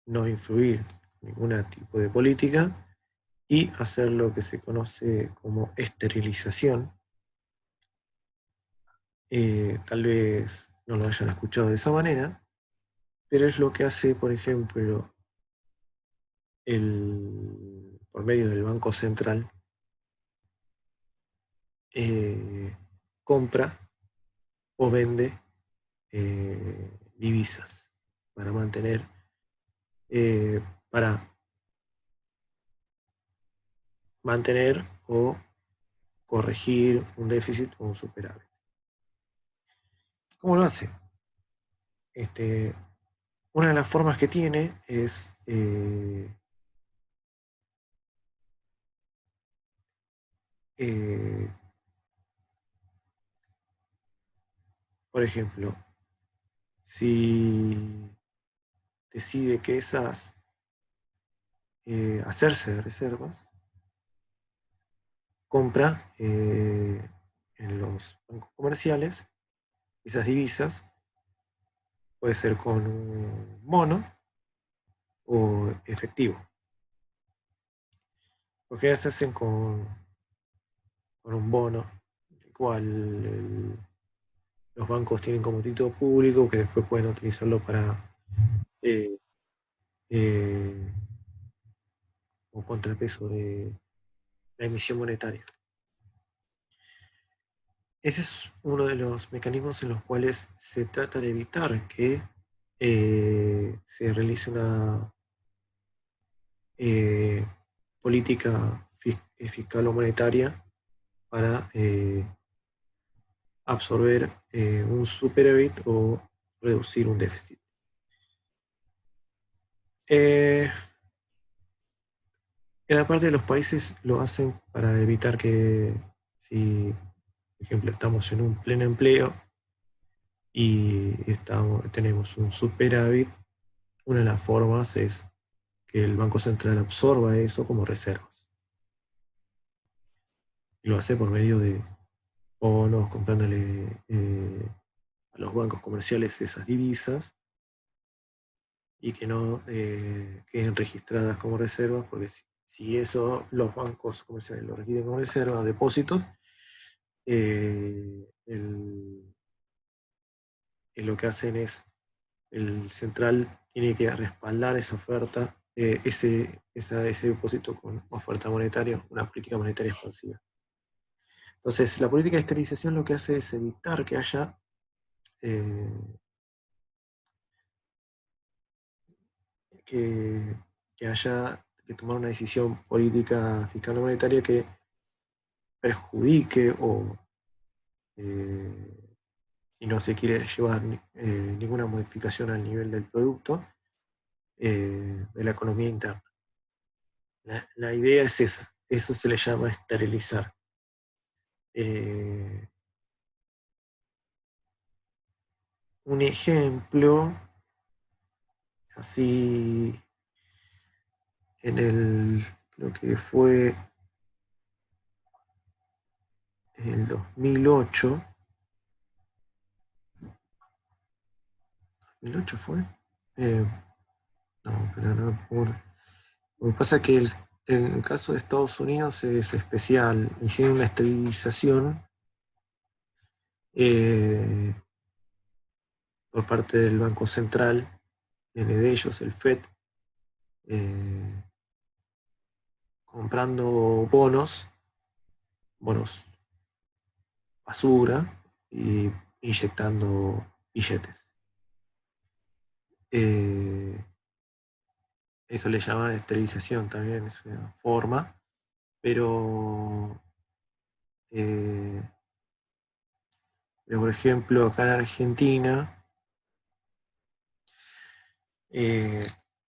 no influir en ningún tipo de política y hacer lo que se conoce como esterilización. Tal vez no lo hayan escuchado de esa manera, pero es lo que hace, por ejemplo, por medio del Banco Central, compra o vende divisas para mantener, eh, para mantener o corregir un déficit o un superávit. ¿Cómo lo hace? Este, una de las formas que tiene es eh, por ejemplo, si decide que hacerse de reservas, compra en los bancos comerciales esas divisas, puede ser con un mono o efectivo, porque ya se hacen con un bono, el cual los bancos tienen como título público que después pueden utilizarlo para eh, eh, o contrapeso de la emisión monetaria. Ese es uno de los mecanismos en los cuales se trata de evitar que se realice una eh, política fiscal o monetaria para absorber un superávit o reducir un déficit. Eh, Gran parte de los países lo hacen para evitar que, si, por ejemplo, estamos en un pleno empleo y tenemos un superávit, una de las formas es que el Banco Central absorba eso como reservas. Y lo hace por medio de bonos, comprándole a los bancos comerciales esas divisas y que no queden registradas como reservas, porque si eso los bancos comerciales lo registran como reservas, depósitos, lo que hacen es el central tiene que respaldar esa oferta, ese depósito con oferta monetaria, una política monetaria expansiva. Entonces, la política de esterilización lo que hace es evitar que haya eh, que, que haya que tomar una decisión política fiscal o monetaria que perjudique eh, y no se quiere llevar ninguna modificación al nivel del producto de la economía interna. La idea es esa, eso se le llama esterilizar. Un ejemplo, así creo que fue en el 2008. ¿2008 fue? Eh, no, pero no. Lo que pasa es que en el caso de Estados Unidos es especial. Hicieron una esterilización eh, por parte del Banco Central, viene de ellos, el Fed, eh, comprando bonos basura y inyectando billetes. Eso le llaman esterilización también, es una forma, pero, eh, por ejemplo, acá en Argentina,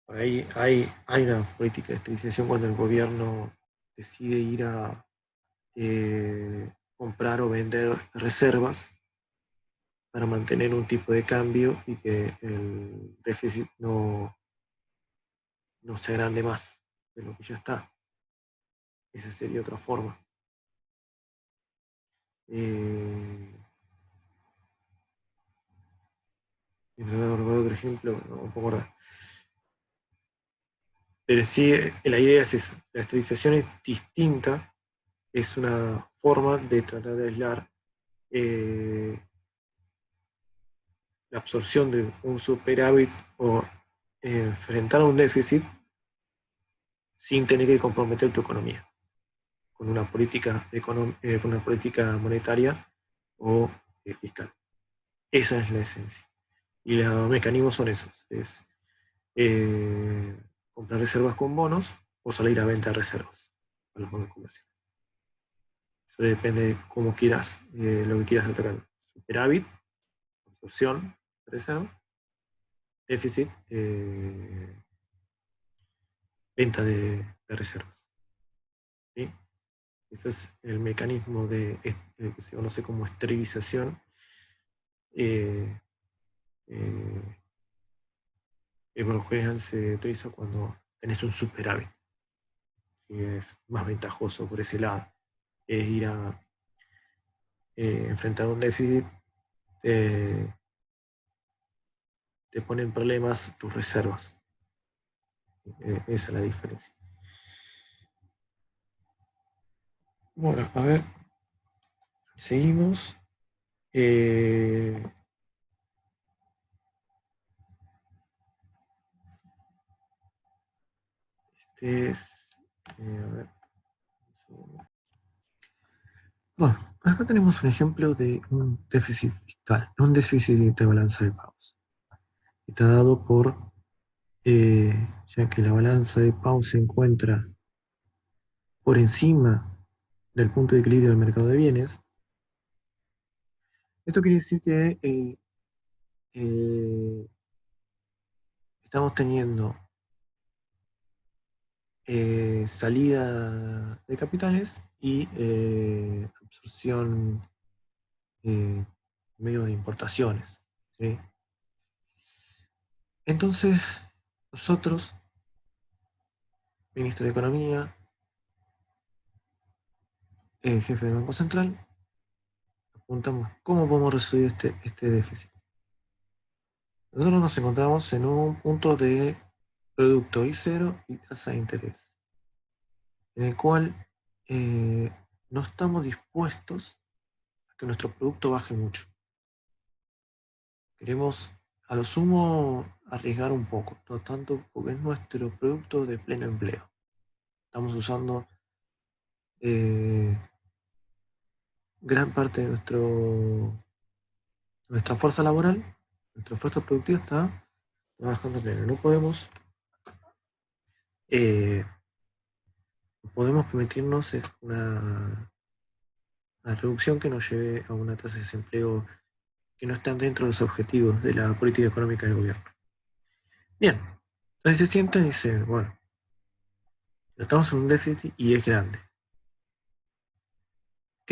por ahí hay una política de esterilización cuando el gobierno decide ir a comprar o vender reservas para mantener un tipo de cambio y que el déficit no se agrande más de lo que ya está. Esa sería otra forma. Otro ejemplo, no me puedo acordar. Pero sí, la idea es esa. La esterilización es distinta, es una forma de tratar de aislar la absorción de un superávit o enfrentar a un déficit sin tener que comprometer tu economía con una política, con una política monetaria o fiscal. Esa es la esencia. Y los mecanismos son esos. Es comprar reservas con bonos o salir a venta de reservas a los bancos comerciales. Eso depende de cómo quieras, lo que quieras atacar. Superávit, absorción de reservas, déficit, venta de reservas. ¿Sí? Ese es el mecanismo que se conoce como esterilización. Eh, eh, por lo general se utiliza cuando tenés un superávit, y es más ventajoso por ese lado. Es ir a enfrentar un déficit, te pone en problemas tus reservas. Esa es la diferencia. Bueno, a ver, seguimos. Este es. A ver, un segundo. Bueno, acá tenemos un ejemplo de un déficit fiscal, un déficit de balanza de pagos. Está dado ya que la balanza de pagos se encuentra por encima del punto de equilibrio del mercado de bienes. Esto quiere decir que estamos teniendo salida de capitales y absorción medio de importaciones. ¿Sí? Entonces, nosotros, ministro de Economía, jefe del Banco Central, apuntamos cómo podemos resolver este déficit. Nosotros nos encontramos en un punto de producto I0 y tasa de interés, en el cual no estamos dispuestos a que nuestro producto baje mucho. Queremos, a lo sumo, arriesgar un poco, no tanto porque es nuestro producto de pleno empleo. Estamos usando gran parte de nuestra fuerza laboral, nuestra fuerza productiva está trabajando pleno. No podemos permitirnos una reducción que nos lleve a una tasa de desempleo que no están dentro de los objetivos de la política económica del gobierno. Bien, entonces se sienten y dicen, bueno, estamos en un déficit y es grande.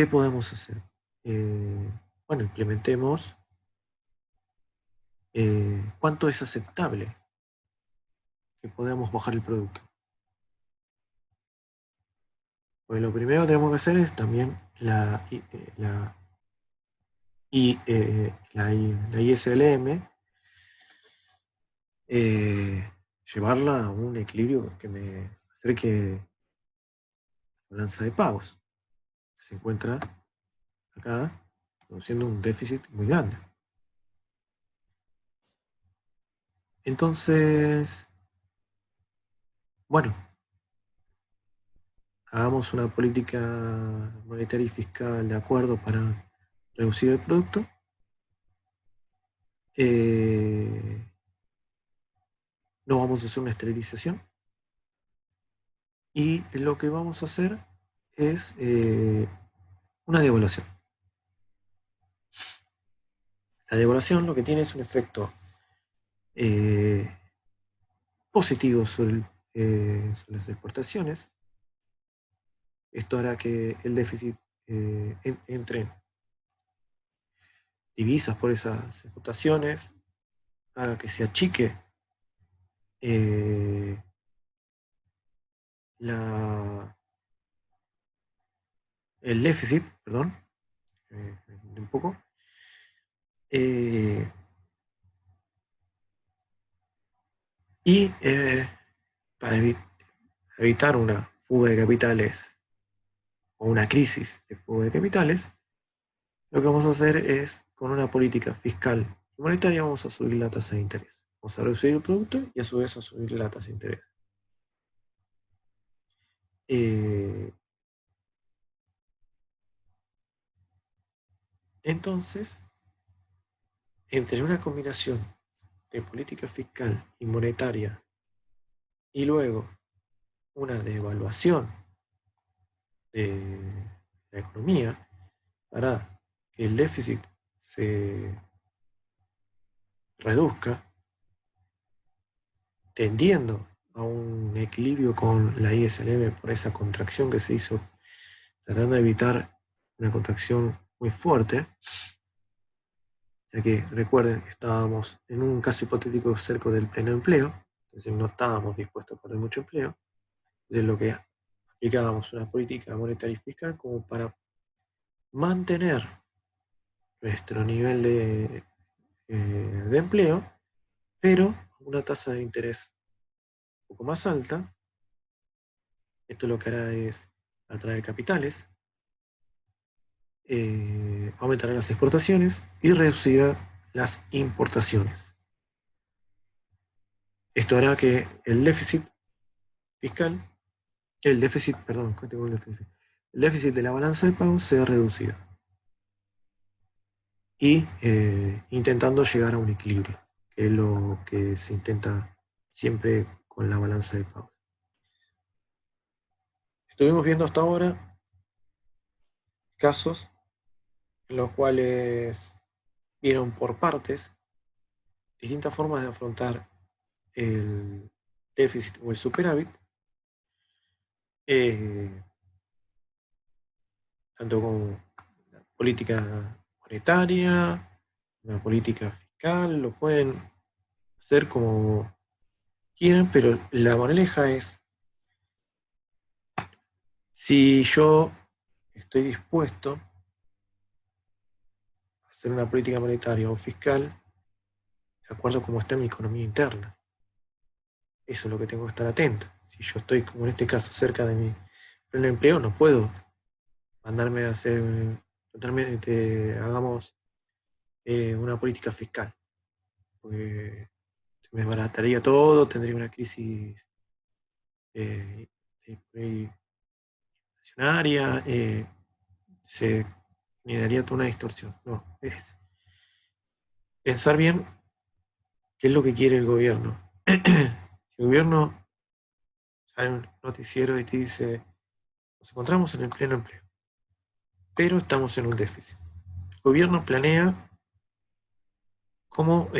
¿qué podemos hacer? Bueno, implementemos cuánto es aceptable que podamos bajar el producto. Pues lo primero que tenemos que hacer es también la ISLM, llevarla a un equilibrio que me acerque a la balanza de pagos, que se encuentra acá produciendo un déficit muy grande. Entonces, bueno, hagamos una política monetaria y fiscal de acuerdo para reducir el producto. No vamos a hacer una esterilización. Y lo que vamos a hacer es una devaluación. La devaluación lo que tiene es un efecto positivo sobre las exportaciones. Esto hará que el déficit entre en divisas por esas exportaciones, haga que se achique el déficit, perdón, un poco, y para evitar una fuga de capitales o una crisis de fuga de capitales, lo que vamos a hacer es, con una política fiscal y monetaria, vamos a subir la tasa de interés. Vamos a reducir el producto y a su vez a subir la tasa de interés. Entonces, entre una combinación de política fiscal y monetaria y luego una devaluación de la economía, hará que el déficit se reduzca, tendiendo a un equilibrio con la ISLM por esa contracción que se hizo, tratando de evitar una contracción muy fuerte, ya que recuerden, estábamos en un caso hipotético cerca del pleno empleo, entonces no estábamos dispuestos a perder mucho empleo, entonces lo que aplicábamos una política monetaria y fiscal como para mantener nuestro nivel de empleo, pero una tasa de interés un poco más alta. Esto lo que hará es atraer capitales, aumentará las exportaciones y reducirá las importaciones. Esto hará que el déficit fiscal, el déficit de la balanza de pagos sea reducido y intentando llegar a un equilibrio, que es lo que se intenta siempre con la balanza de pagos. Estuvimos viendo hasta ahora casos en los cuales vieron por partes distintas formas de afrontar el déficit o el superávit, tanto con la política monetaria, una política fiscal, lo pueden hacer como quieran, pero la moraleja es, si yo estoy dispuesto a hacer una política monetaria o fiscal, de acuerdo a cómo está mi economía interna, eso es lo que tengo que estar atento. Si yo estoy, como en este caso, cerca de mi pleno empleo, no puedo mandarme a hacer totalmente, hagamos una política fiscal, porque se me desbarataría todo, tendría una crisis inflacionaria, se generaría toda una distorsión. No, es pensar bien qué es lo que quiere el gobierno. Si el gobierno sale en un noticiero y te dice, nos encontramos en el pleno empleo, pero estamos en un déficit. El gobierno planea cómo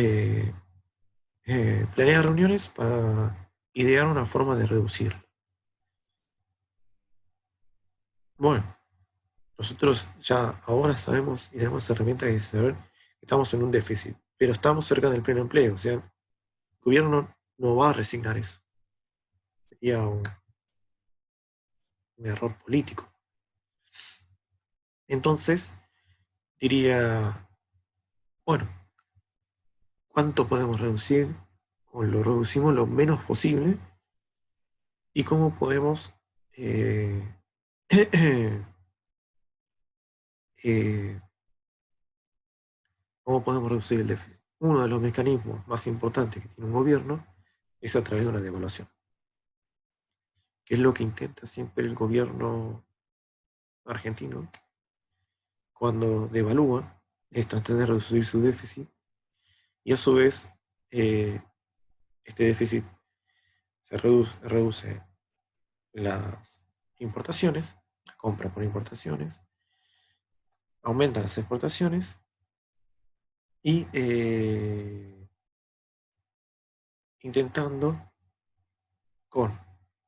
planea reuniones para idear una forma de reducirlo. Bueno, nosotros ya ahora sabemos y tenemos herramientas de saber que estamos en un déficit, pero estamos cerca del pleno empleo. O sea, el gobierno no va a resignar eso. Sería un error político. Entonces, diría, bueno, ¿cuánto podemos reducir? O lo reducimos lo menos posible. ¿Y cómo podemos eh, eh, cómo podemos reducir el déficit? Uno de los mecanismos más importantes que tiene un gobierno es a través de una devaluación, que es lo que intenta siempre el gobierno argentino cuando devalúa, es tratar de reducir su déficit y a su vez eh, este déficit reduce las importaciones, la compra por importaciones, aumenta las exportaciones y intentando, con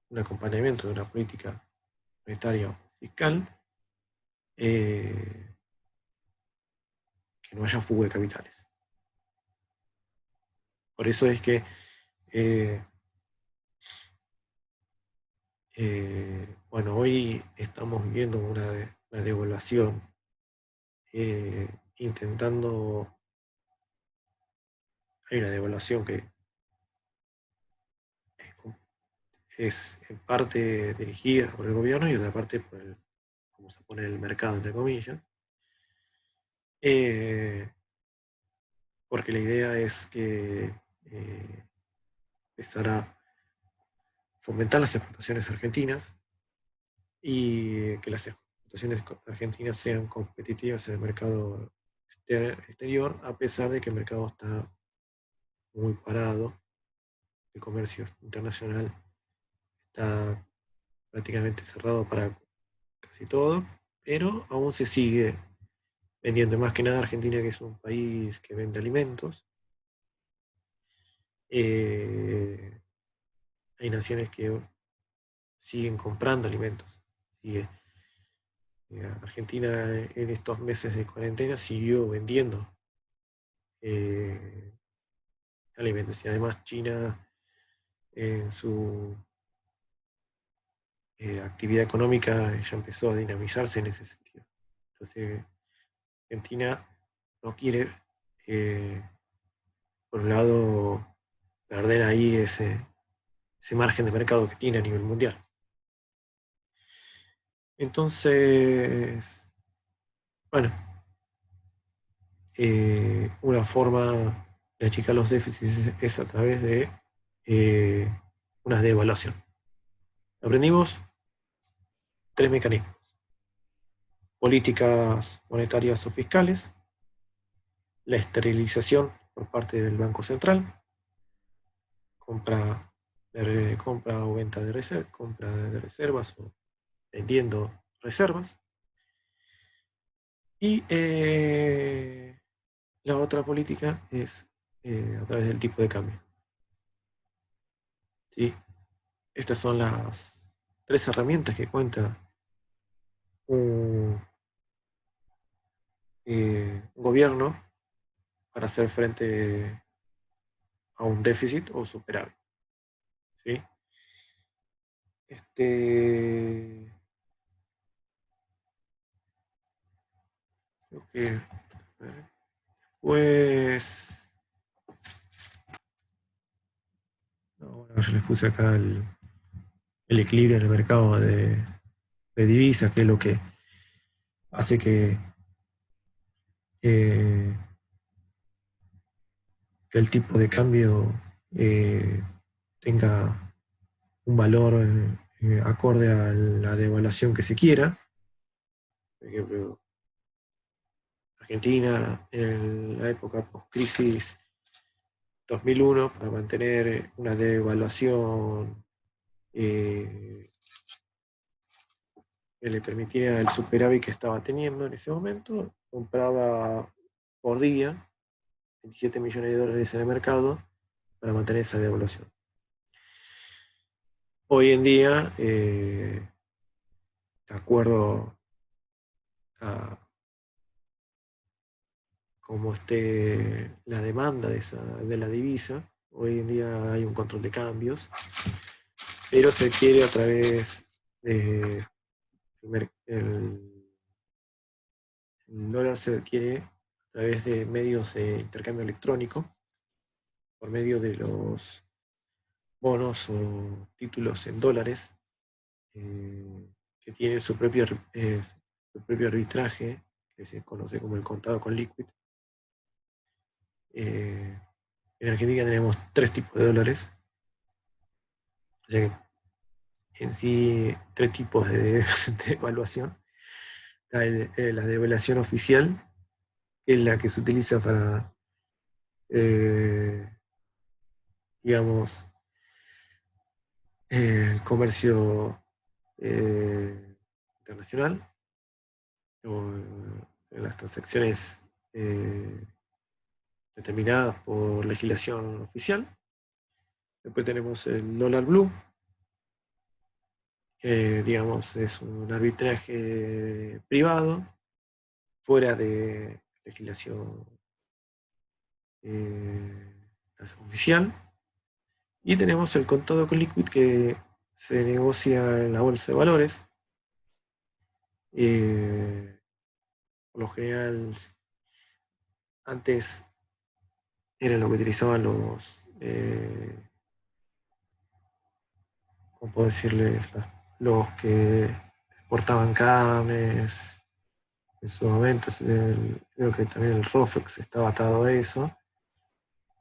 un acompañamiento de una política monetaria o fiscal, que no haya fuga de capitales. Por eso es que eh, bueno, hoy estamos viviendo una devaluación, intentando, hay una devaluación que es en parte dirigida por el gobierno y otra parte por el, como se pone el mercado, entre comillas, eh, porque la idea es que empezar a fomentar las exportaciones argentinas y que las exportaciones argentinas sean competitivas en el mercado exterior, a pesar de que el mercado está muy parado, el comercio internacional está prácticamente cerrado para casi todo, pero aún se sigue vendiendo. Más que nada Argentina, que es un país que vende alimentos. Eh, hay naciones que siguen comprando alimentos. Argentina en estos meses de cuarentena siguió vendiendo eh, alimentos y además China en su actividad económica ya empezó a dinamizarse en ese sentido. Entonces Argentina no quiere, eh, por un lado, perder ahí ese margen de mercado que tiene a nivel mundial. Entonces, bueno, una forma de achicar los déficits es a través de eh, una devaluación. Aprendimos tres mecanismos: políticas monetarias o fiscales, la esterilización por parte del Banco Central, compra, compra o venta de reservas, compra de reservas o vendiendo reservas. Y la otra política es a través del tipo de cambio. ¿Sí? Estas son las tres herramientas que cuenta un gobierno para hacer frente a un déficit o superávit. ¿Sí? Creo que, pues, no, bueno, yo les puse acá el equilibrio en el mercado de divisas, que es lo que hace eh, que el tipo de cambio eh, tenga un valor acorde a la devaluación que se quiera. Por ejemplo, Argentina en la época post-crisis 2001, para mantener una devaluación que le permitiera el superávit que estaba teniendo en ese momento, compraba por día 27 millones de dólares en el mercado para mantener esa devaluación. Hoy en día, de acuerdo cómo esté la demanda de la divisa. Hoy en día hay un control de cambios, pero se quiere a través de el dólar se adquiere a través de medios de intercambio electrónico, por medio de los bonos o títulos en dólares, que tienen su propio arbitraje, que se conoce como el contado con liquid. En Argentina tenemos tres tipos de dólares, o sea que en sí tres tipos de evaluación. Está la devaluación oficial, que es la que se utiliza para, eh, digamos, el comercio internacional, o en las transacciones determinadas por legislación oficial. Después tenemos el dólar blue, que digamos es un arbitraje privado, fuera de legislación oficial. Y tenemos el contado con liquid, que se negocia en la bolsa de valores. Por lo general, antes era lo que utilizaban ¿cómo puedo decirles? Los que exportaban carnes. En su momento, creo que también el ROFEX estaba atado a eso.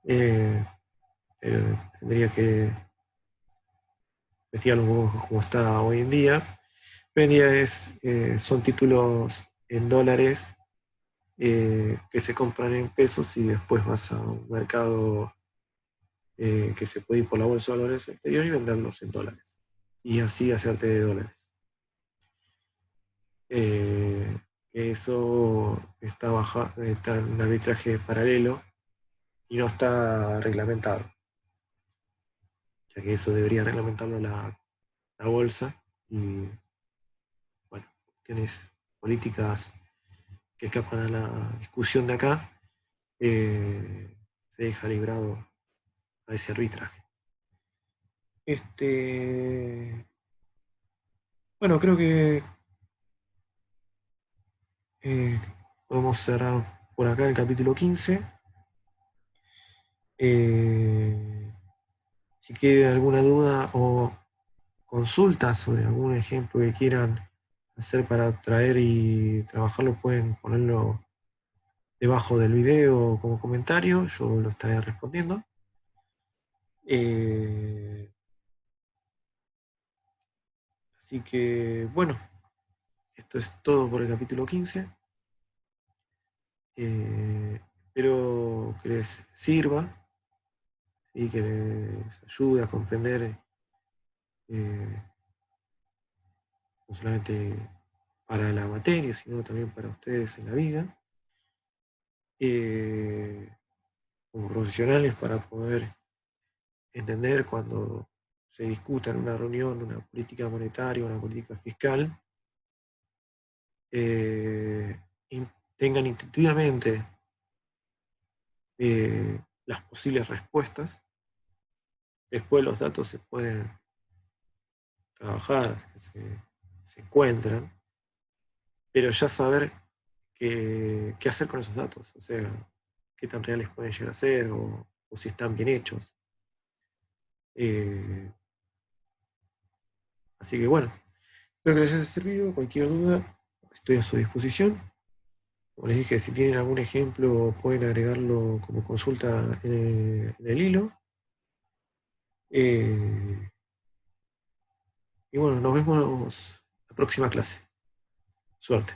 Pero tendría que investigar un poco cómo está hoy en día. Hoy en día son títulos en dólares, que se compran en pesos y después vas a un mercado que se puede ir por la bolsa de valores exterior y venderlos en dólares. Y así hacerte de dólares. Eso está en un arbitraje paralelo y no está reglamentado, ya que eso debería reglamentarlo la bolsa. Y bueno, tienes políticas que escapan a la discusión de acá, se deja librado a ese arbitraje. Bueno, creo que eh, podemos cerrar por acá el capítulo 15. Si queda alguna duda o consulta sobre algún ejemplo que quieran hacer para traer y trabajarlo, pueden ponerlo debajo del video como comentario, yo lo estaré respondiendo. Así que bueno, esto es todo por el capítulo 15. Espero que les sirva y que les ayude a comprender, no solamente para la materia, sino también para ustedes en la vida, como profesionales, para poder entender cuando se discuta en una reunión una política monetaria, una política fiscal, tengan intuitivamente las posibles respuestas. Después los datos se pueden trabajar, se encuentran, pero ya saber qué hacer con esos datos, o sea, qué tan reales pueden llegar a ser, o si están bien hechos. Así que bueno, espero que les haya servido. Cualquier duda, estoy a su disposición. Como les dije, si tienen algún ejemplo, pueden agregarlo como consulta en el hilo. Y bueno, nos vemos la próxima clase. Suerte.